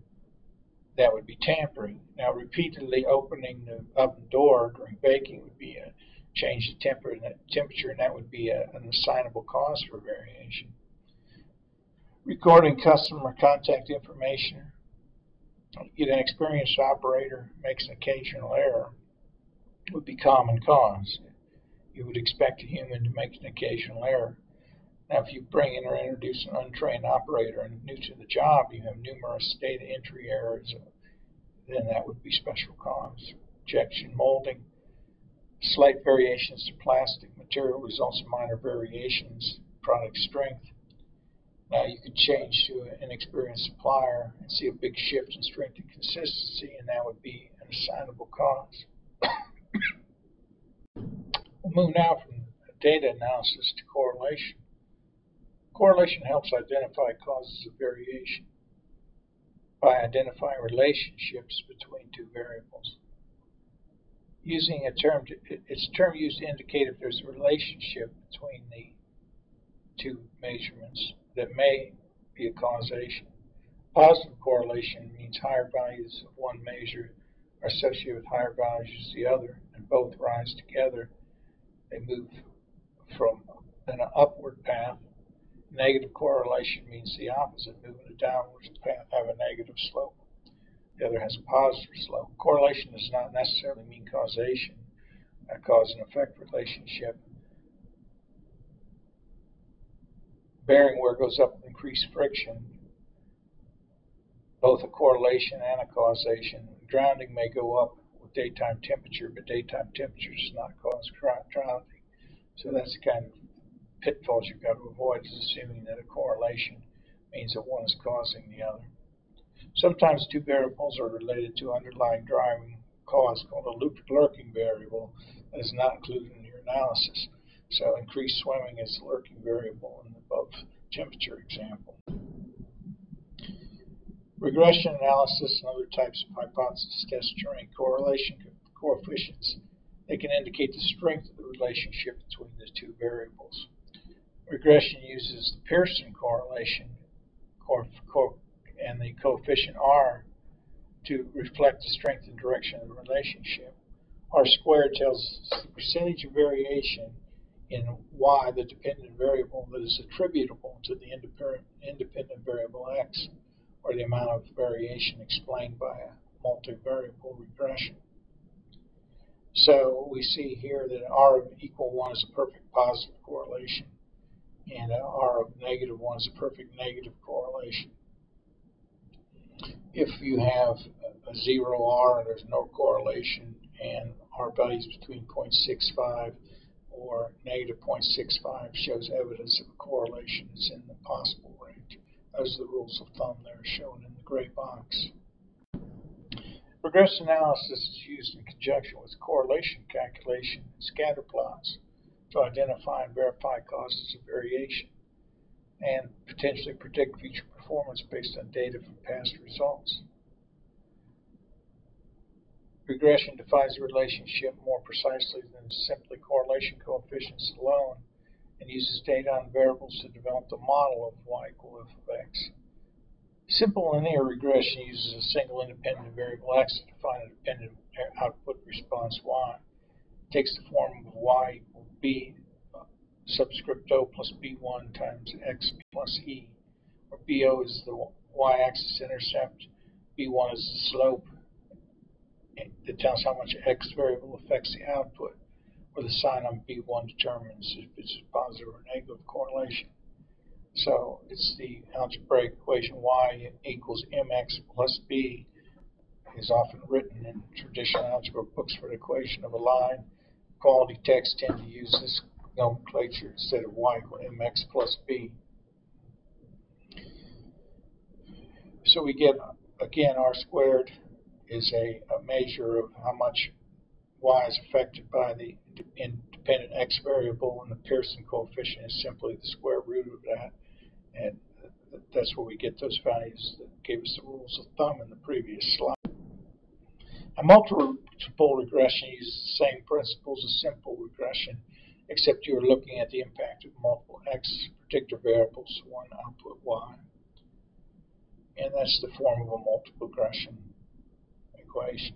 that would be tampering. Now, repeatedly opening the oven door during baking would be a change in temperature, and that would be an assignable cause for variation. Recording customer contact information. An experienced operator makes an occasional error would be common cause. You would expect a human to make an occasional error. Now, if you bring in or introduce an untrained operator and new to the job, you have numerous data entry errors, then that would be special cause. Injection molding. Slight variations to plastic material results in minor variations in product strength. Now you could change to an experienced supplier and see a big shift in strength and consistency, and that would be an assignable cause. We'll move now from data analysis to correlation. Correlation helps identify causes of variation by identifying relationships between two variables. Using it's a term used to indicate if there's a relationship between the two measurements that may be a causation. Positive correlation means higher values of one measure are associated with higher values as the other, and both rise together, they move from an upward path. Negative correlation means the opposite, moving a downward path have a negative slope. The other has a positive slope. Correlation does not necessarily mean causation, a cause and effect relationship. Bearing wear goes up with increased friction, both a correlation and a causation. Grounding may go up with daytime temperature, but daytime temperature does not cause grounding. So that's the kind of pitfalls you've got to avoid, is assuming that a correlation means that one is causing the other. Sometimes two variables are related to underlying driving cause called a lurking variable that is not included in your analysis. So increased swimming is the lurking variable in the above temperature example. Regression analysis and other types of hypothesis tests generate correlation coefficients. They can indicate the strength of the relationship between the two variables. Regression uses the Pearson correlation and the coefficient R to reflect the strength and direction of the relationship. R squared tells us the percentage of variation in Y, the dependent variable, that is attributable to the independent variable X, or the amount of variation explained by a multivariable regression. So we see here that R of equal 1 is a perfect positive correlation, and R of negative 1 is a perfect negative correlation. If you have a 0 R and there's no correlation, and R values between 0.65 or negative 0.65 shows evidence of a correlation that's in the possible range. Those are the rules of thumb there shown in the gray box. Regression analysis is used in conjunction with correlation calculation and scatter plots to identify and verify causes of variation and potentially predict future performance based on data from past results. Regression defines the relationship more precisely than simply correlation coefficients alone, and uses data on variables to develop the model of y equal f of x. Simple linear regression uses a single independent variable x to define a dependent output response y. It takes the form of y equal b subscript o plus b1 times x plus e, where bo is the y-axis intercept, b1 is the slope that tells how much x variable affects the output, where the sign on b1 determines if it's a positive or negative correlation. So it's the algebraic equation y equals mx plus b is often written in traditional algebra books for the equation of a line. Quality texts tend to use this nomenclature instead of y equal mx plus b. So we get, again, r squared is a measure of how much y is affected by the independent x variable, and the Pearson coefficient is simply the square root of that. And that's where we get those values that gave us the rules of thumb in the previous slide. A multiple regression uses the same principles as simple regression, except you're looking at the impact of multiple x predictor variables, one output y. And that's the form of a multiple regression equation.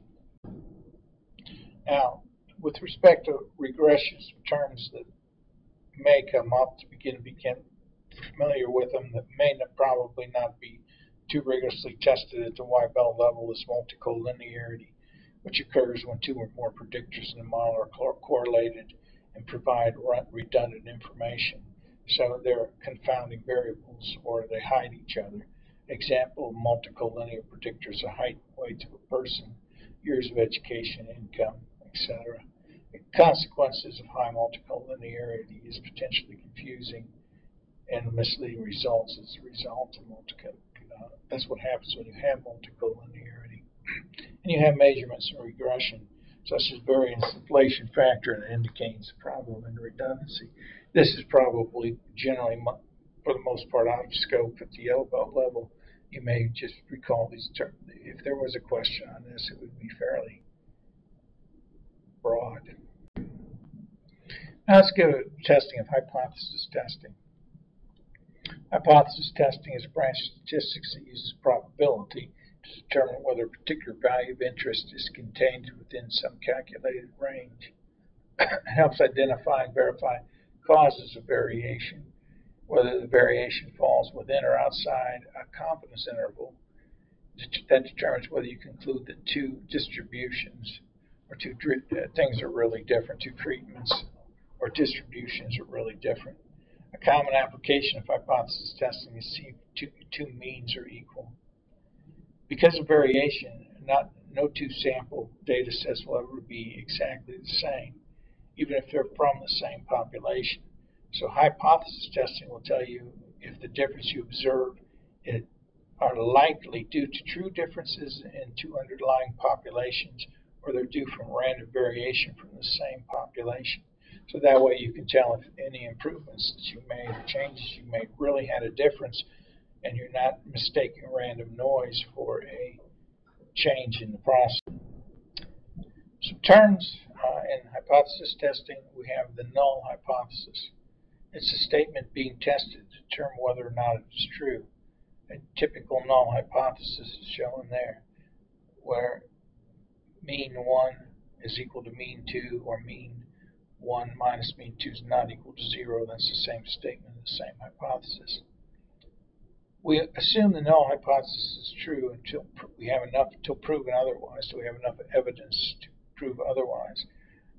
Now, with respect to regressions, terms that may come up to become familiar with them that may probably not be too rigorously tested at the Y-belt level is multicollinearity, which occurs when two or more predictors in the model are correlated and provide redundant information. So they're confounding variables or they hide each other. Example of multicollinear predictors are height and weight of a person, years of education, income, etc. The consequences of high multicollinearity is potentially confusing and misleading results as a result of that's what happens when you have multicollinearity. And you have measurements in regression, such as variance inflation factor that indicates a problem in redundancy. This is probably generally, for the most part, out of scope at the yellow belt level. You may just recall these terms. If there was a question on this, it would be fairly broad. Now let's go to testing of hypothesis testing. Hypothesis testing is a branch of statistics that uses probability to determine whether a particular value of interest is contained within some calculated range. It helps identify and verify causes of variation, whether the variation falls within or outside a confidence interval. That determines whether you conclude that two distributions or two things are really different, two treatments or distributions are really different. A common application of hypothesis testing is to see if two means are equal. Because of variation, no two sample data sets will ever be exactly the same, even if they're from the same population. So hypothesis testing will tell you if the difference you observe are likely due to true differences in two underlying populations, or they're due from random variation from the same population. So that way you can tell if any improvements that you made, or changes you made, really had a difference, and you're not mistaking random noise for a change in the process. Some terms in hypothesis testing, we have the null hypothesis. It's a statement being tested to determine whether or not it is true. A typical null hypothesis is shown there, where mean 1 is equal to mean 2, or mean 1 minus mean 2 is not equal to 0. That's the same statement, the same hypothesis. We assume the null hypothesis is true until proven otherwise, so we have enough evidence to prove otherwise.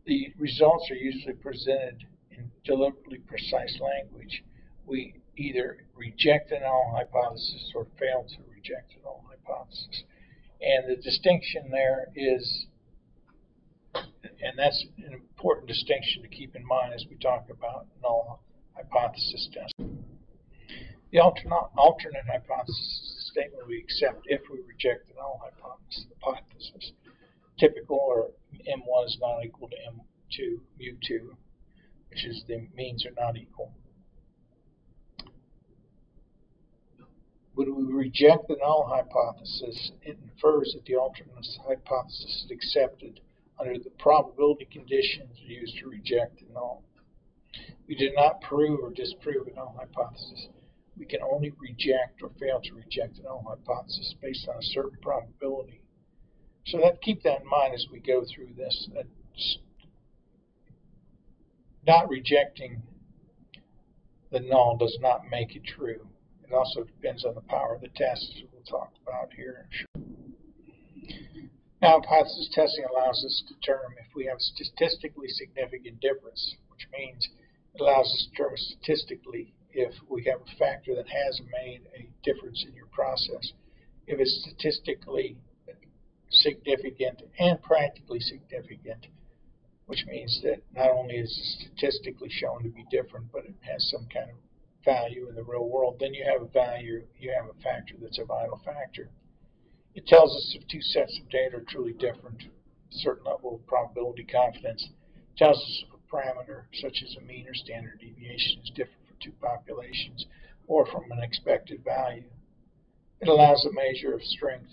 The results are usually presented in deliberately precise language. We either reject the null hypothesis or fail to reject the null hypothesis. And the distinction there is, and that's an important distinction to keep in mind as we talk about null hypothesis testing. The alternate hypothesis is the statement we accept if we reject the null hypothesis. Typical, or M1 is not equal to M2, mu2, which is the means are not equal. When we reject the null hypothesis, it infers that the alternate hypothesis is accepted under the probability conditions used to reject the null. We do not prove or disprove a null hypothesis. We can only reject or fail to reject a null hypothesis based on a certain probability. So keep that in mind as we go through this. Not rejecting the null does not make it true. It also depends on the power of the test, as we'll talk about here. Now, hypothesis testing allows us to determine if we have a statistically significant difference, which means it allows us to determine statistically if we have a factor that has made a difference in your process. If it's statistically significant and practically significant, which means that not only is it statistically shown to be different, but it has some kind of value in the real world, then you have a factor that's a vital factor. It tells us if two sets of data are truly different, a certain level of probability confidence. It tells us if a parameter, such as a mean or standard deviation, is different for two populations or from an expected value. It allows a measure of strength,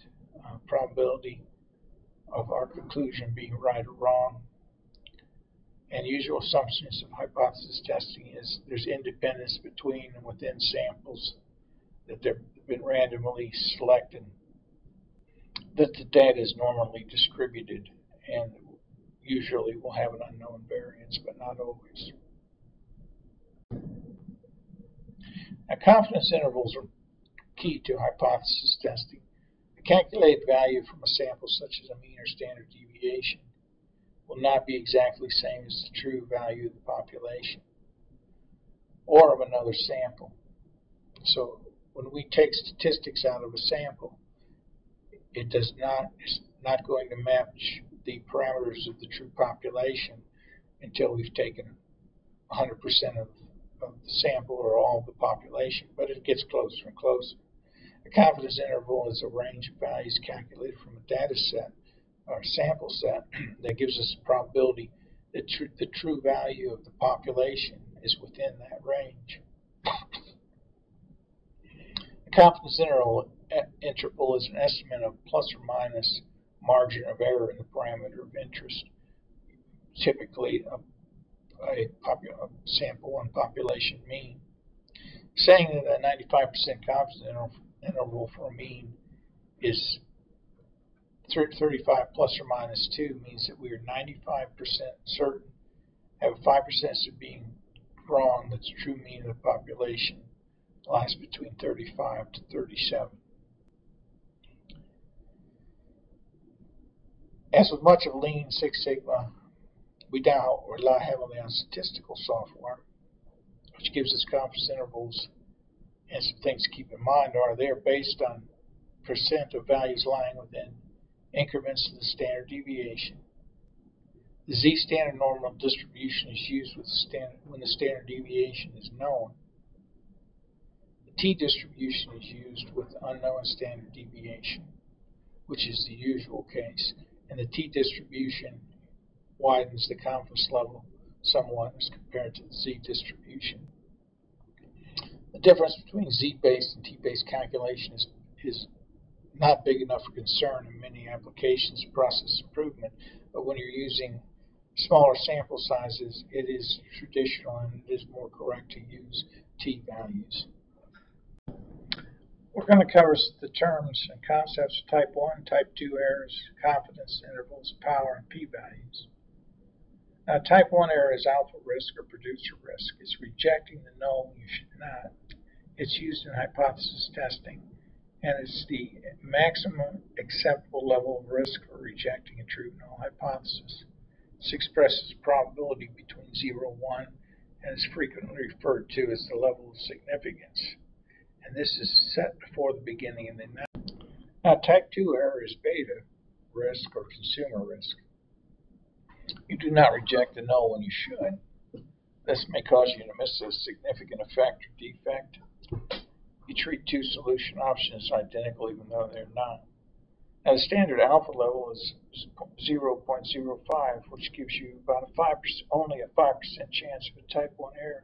probability of our conclusion being right or wrong. And usual assumptions of hypothesis testing is there's independence between and within samples, that they've been randomly selected, that the data is normally distributed, and usually will have an unknown variance, but not always. Now, confidence intervals are key to hypothesis testing. A calculated value from a sample, such as a mean or standard deviation, will not be exactly the same as the true value of the population or of another sample. So when we take statistics out of a sample, it's not going to match the parameters of the true population until we've taken 100% of the sample or all of the population, but it gets closer and closer. A confidence interval is a range of values calculated from a data set or sample set that gives us a probability that the true value of the population is within that range. A confidence interval is an estimate of plus or minus margin of error in the parameter of interest, typically a sample one population mean. Saying that a 95% confidence interval for a mean is 35 plus or minus 2 means that we are 95% certain, have a 5% of being wrong. That's the true mean of the population lies between 35 to 37. As with much of Lean Six Sigma, we now rely heavily on statistical software, which gives us confidence intervals. And some things to keep in mind are they're based on percent of values lying within increments of the standard deviation. The z-standard normal distribution is used with when the standard deviation is known. The t-distribution is used with unknown standard deviation, which is the usual case. And the t-distribution widens the confidence level somewhat as compared to the z-distribution. The difference between z-based and t-based calculation is not big enough for concern in many applications of process improvement, but when you're using smaller sample sizes, it is traditional and it is more correct to use t-values. We're going to cover the terms and concepts of type 1, type 2 errors, confidence intervals, power, and p-values. Now, type 1 error is alpha risk or producer risk. It's rejecting the null you should not. It's used in hypothesis testing, and it's the maximum acceptable level of risk for rejecting a true null hypothesis. This expresses probability between 0 and 1, and is frequently referred to as the level of significance. And this is set before the beginning of the analysis. Now, type 2 error is beta risk or consumer risk. You do not reject the null when you should. This may cause you to miss a significant effect or defect. You treat two solution options identical even though they're not. Now, the standard alpha level is 0.05, which gives you about only a 5% chance of a type 1 error.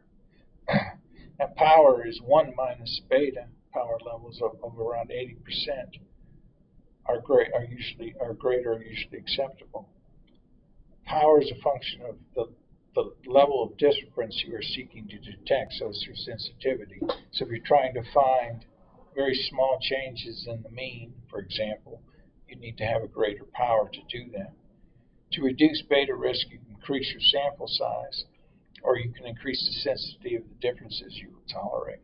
And power is 1 minus beta. Power levels of around 80% are greater are usually acceptable. Power is a function of the level of difference you are seeking to detect, so it's your sensitivity. So if you're trying to find very small changes in the mean, for example, you need to have a greater power to do that. To reduce beta risk, you can increase your sample size, or you can increase the sensitivity of the differences you will tolerate.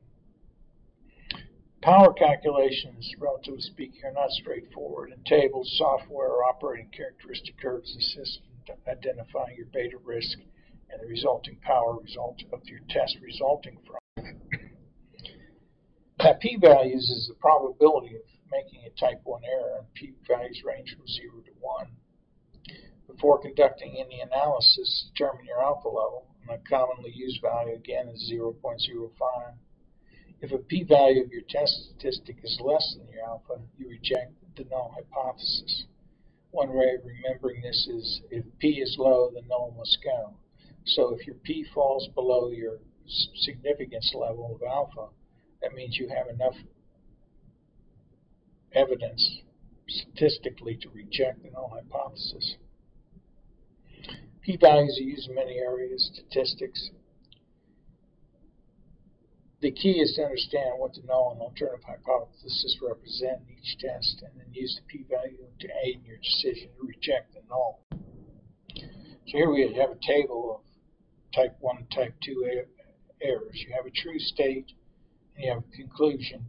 Power calculations, relatively speaking, are not straightforward. In tables, software, or operating characteristic curves assist in identifying your beta risk and the resulting power result of your test resulting from. Now, p-values is the probability of making a type 1 error, and p-values range from 0 to 1. Before conducting any analysis, determine your alpha level, and a commonly used value again is 0.05. If a p-value of your test statistic is less than your alpha, you reject the null hypothesis. One way of remembering this is if p is low, the null must go. So if your p falls below your significance level of alpha, that means you have enough evidence statistically to reject the null hypothesis. P-values are used in many areas, statistics. The key is to understand what the null and alternative hypothesis represent in each test, and then use the p-value to aid in your decision to reject the null. So here we have a table of type 1 and type 2 errors. You have a true state, and you have a conclusion.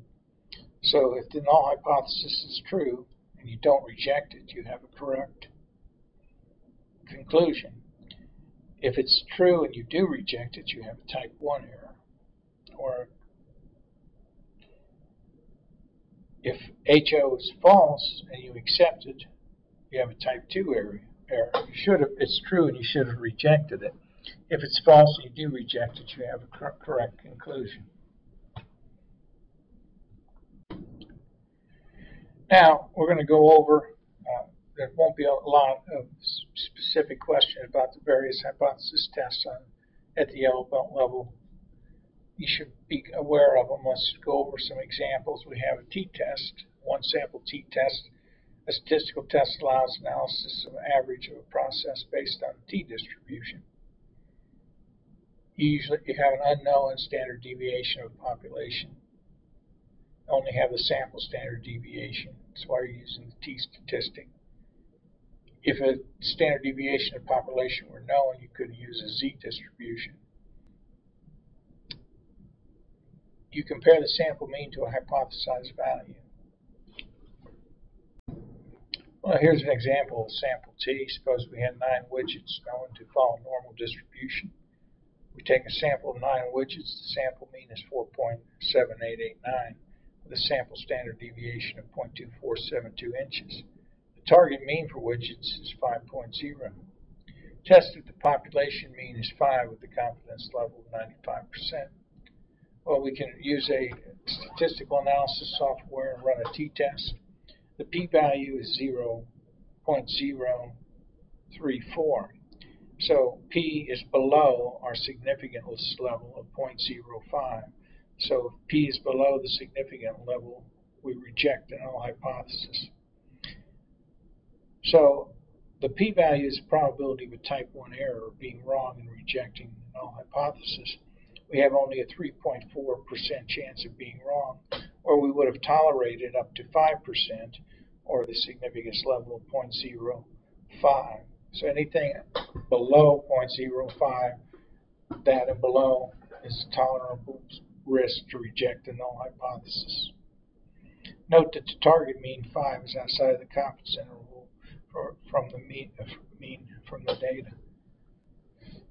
So if the null hypothesis is true, and you don't reject it, you have a correct conclusion. If it's true and you do reject it, you have a type 1 error. Or if HO is false and you accept it, you have a type 2 error. It's true and you should have rejected it. If it's false and you do reject it, you have a correct conclusion. Now, we're going to go over, there won't be a lot of specific questions about the various hypothesis tests at the yellow belt level. You should be aware of them. Let's go over some examples. We have a t-test, one sample t-test. A statistical test allows analysis of an average of a process based on the t-distribution. You have an unknown standard deviation of the population. You only have the sample standard deviation. That's why you're using the t-statistic. If a standard deviation of population were known, you could use a z-distribution. You compare the sample mean to a hypothesized value. Well, here's an example of sample T. Suppose we had 9 widgets known to follow normal distribution. We take a sample of 9 widgets. The sample mean is 4.7889 with a sample standard deviation of 0.2472 inches. The target mean for widgets is 5.0. Test if the population mean is 5 with a confidence level of 95%. Well, we can use a statistical analysis software and run a t-test. The p-value is 0.034. So p is below our significance level of 0.05. So if p is below the significant level, we reject the null hypothesis. So the p-value is the probability of a type 1 error of being wrong and rejecting the null hypothesis. We have only a 3.4% chance of being wrong, or we would have tolerated up to 5%, or the significance level of 0.05. So anything below 0.05, that and below, is a tolerable risk to reject the null hypothesis. Note that the target mean 5 is outside of the confidence interval from the mean from the data.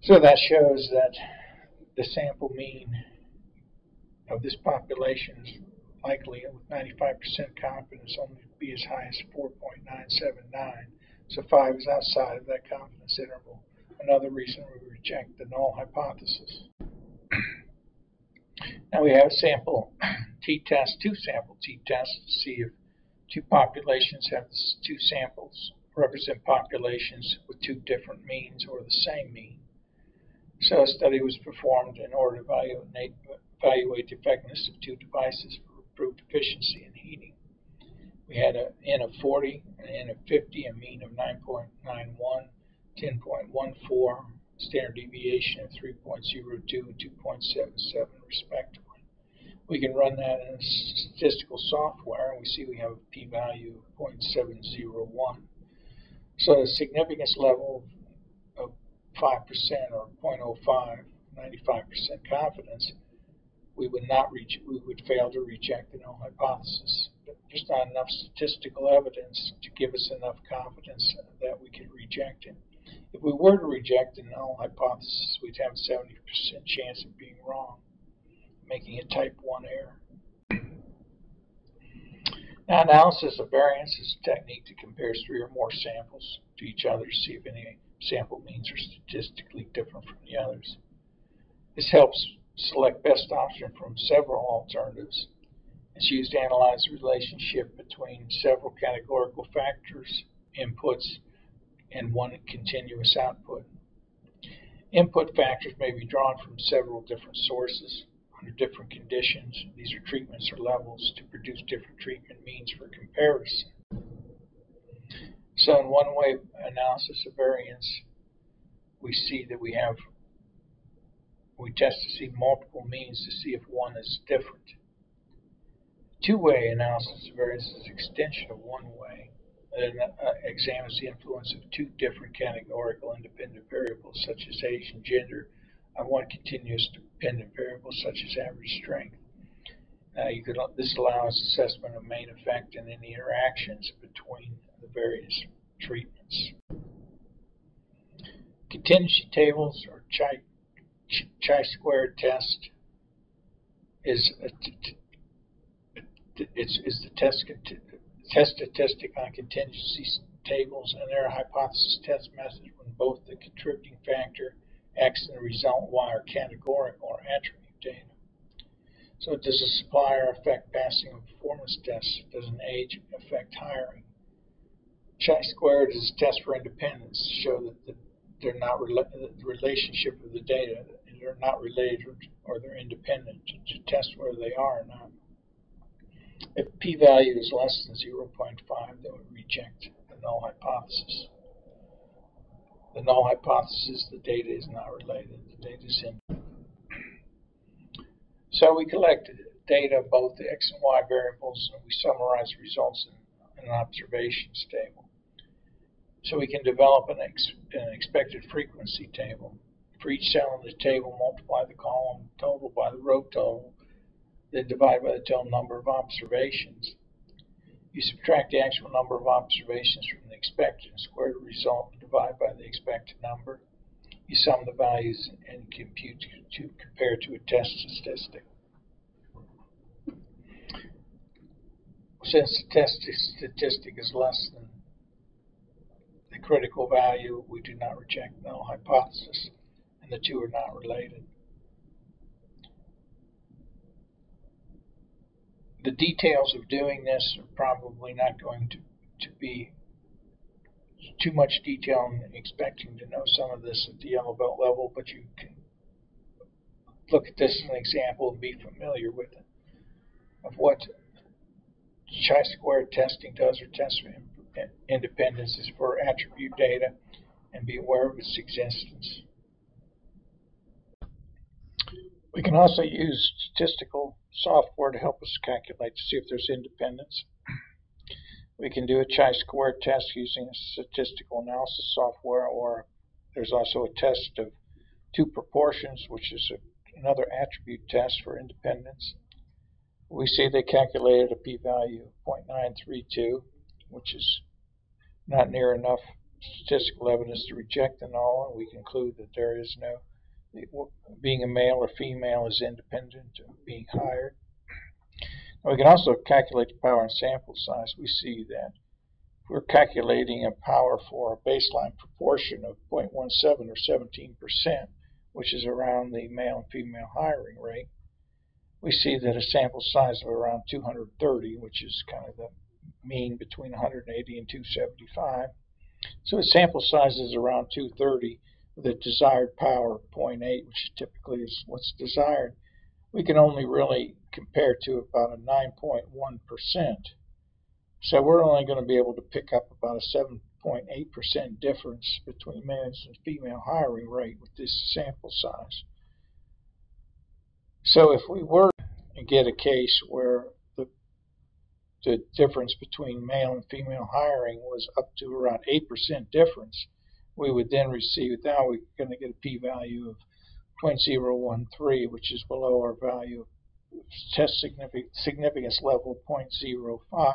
So that shows that the sample mean of this population is likely, with 95% confidence, only to be as high as 4.979. So 5 is outside of that confidence interval. Another reason we reject the null hypothesis. Now we have sample t-test, 2 sample t-tests to see if 2 populations have 2 samples represent populations with 2 different means or the same mean. So a study was performed in order to evaluate the effectiveness of 2 devices for improved efficiency in heating. We had an N of 40, an N of 50, a mean of 9.91, 10.14, standard deviation of 3.02 and 2.77 respectively. We can run that in statistical software, and we see we have a p-value of 0.701. So the significance level of 5% or 0.05, 95% confidence, we would fail to reject the null hypothesis. There's not enough statistical evidence to give us enough confidence that we could reject it. If we were to reject the null hypothesis, we'd have a 70% chance of being wrong, making a type 1 error. Now, analysis of variance is a technique that compares 3 or more samples to each other to see if any sample means are statistically different from the others. This helps select best option from several alternatives. It's used to analyze the relationship between several categorical factors, inputs, and one continuous output. Input factors may be drawn from several different sources under different conditions. These are treatments or levels to produce different treatment means for comparison. So in one-way analysis of variance, we see that we test to see multiple means to see if one is different. Two-way analysis of variance is an extension of one-way. It examines the influence of 2 different categorical independent variables, such as age and gender, on one continuous dependent variable, such as average strength. This allows assessment of main effect and any interactions between the various treatments. Contingency tables, or chi-squared test, is the test statistic on contingency tables, and they're a hypothesis test method when both the contributing factor X and the result Y are categorical or attribute data. So does a supplier affect passing a performance test? Does an age affect hiring? Chi-squared is a test for independence to show that they're not the relationship of the data, they're not related or they're independent, to test whether they are or not. If p-value is less than 0.5, then we reject the null hypothesis. The null hypothesis, the data is not related, the data is independent. So we collect data of both the X and Y variables, and we summarize results in an observations table. So we can develop an expected frequency table. For each cell in the table, multiply the column total by the row total, then divide by the total number of observations. You subtract the actual number of observations from the expected and square the result and divide by the expected number. You sum the values and compute to compare to a test statistic. Since the test statistic is less than the critical value, we do not reject the null hypothesis, and the two are not related. The details of doing this are probably not going to be too much detail in expecting to know some of this at the yellow belt level, but you can look at this as an example and be familiar with it, of what chi-square testing does, or test for independences for attribute data, and be aware of its existence. We can also use statistical software to help us calculate to see if there's independence. We can do a chi-square test using a statistical analysis software, or there's also a test of two proportions, which is another attribute test for independence. We see they calculated a p-value of 0.932, which is not near enough statistical evidence to reject the null, and we conclude that there is no, being a male or female is independent of being hired. And we can also calculate the power and sample size. We see that if we're calculating a power for a baseline proportion of 0.17 or 17%, which is around the male and female hiring rate, we see that a sample size of around 230, which is kind of the mean between 180 and 275. So a sample size is around 230 with a desired power of 0.8, which typically is what's desired. We can only really compare to about a 9.1%. So we're only going to be able to pick up about a 7.8% difference between males and female hiring rate with this sample size. So if we were to get a case where the difference between male and female hiring was up to around 8% difference, we would then receive, now we're going to get a p-value of 0.013, which is below our value of test significance level of 0.05.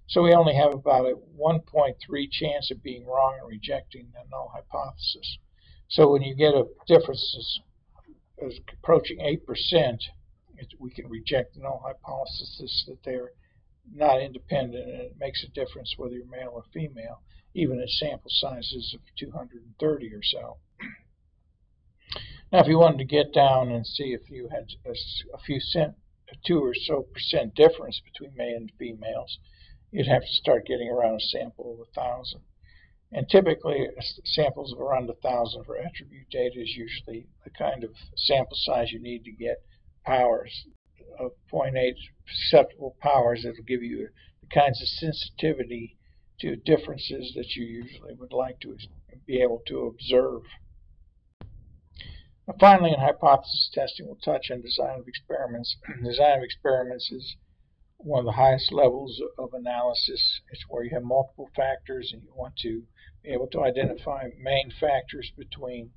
So we only have about a 1.3 chance of being wrong and rejecting the null hypothesis. So when you get a difference as approaching 8%, we can reject the null hypothesis that they're not independent, and it makes a difference whether you're male or female, even at sample sizes of 230 or so. Now, if you wanted to get down and see if you had a few 2 or so % difference between male and females, you'd have to start getting around a sample of 1,000. And typically, samples of around 1,000 for attribute data is usually the kind of sample size you need to get powers of 0.8 perceptible powers that will give you the kinds of sensitivity to differences that you usually would like to be able to observe. Now, finally, in hypothesis testing, we'll touch on design of experiments. Design of experiments is one of the highest levels of analysis. It's where you have multiple factors and you want to be able to identify main factors between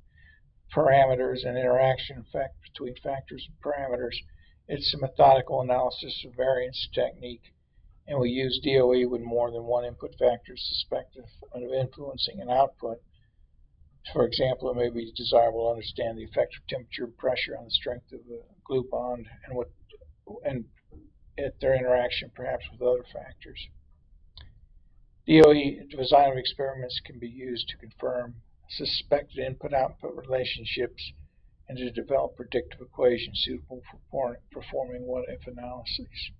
parameters and interaction effect between factors and parameters. It's a methodical analysis of variance technique, and we use DOE when more than one input factor is suspected of influencing an output. For example, it may be desirable to understand the effect of temperature and pressure on the strength of a glue bond and at their interaction perhaps with other factors. DOE design of experiments can be used to confirm suspected input-output relationships and to develop predictive equations suitable for performing what-if analyses.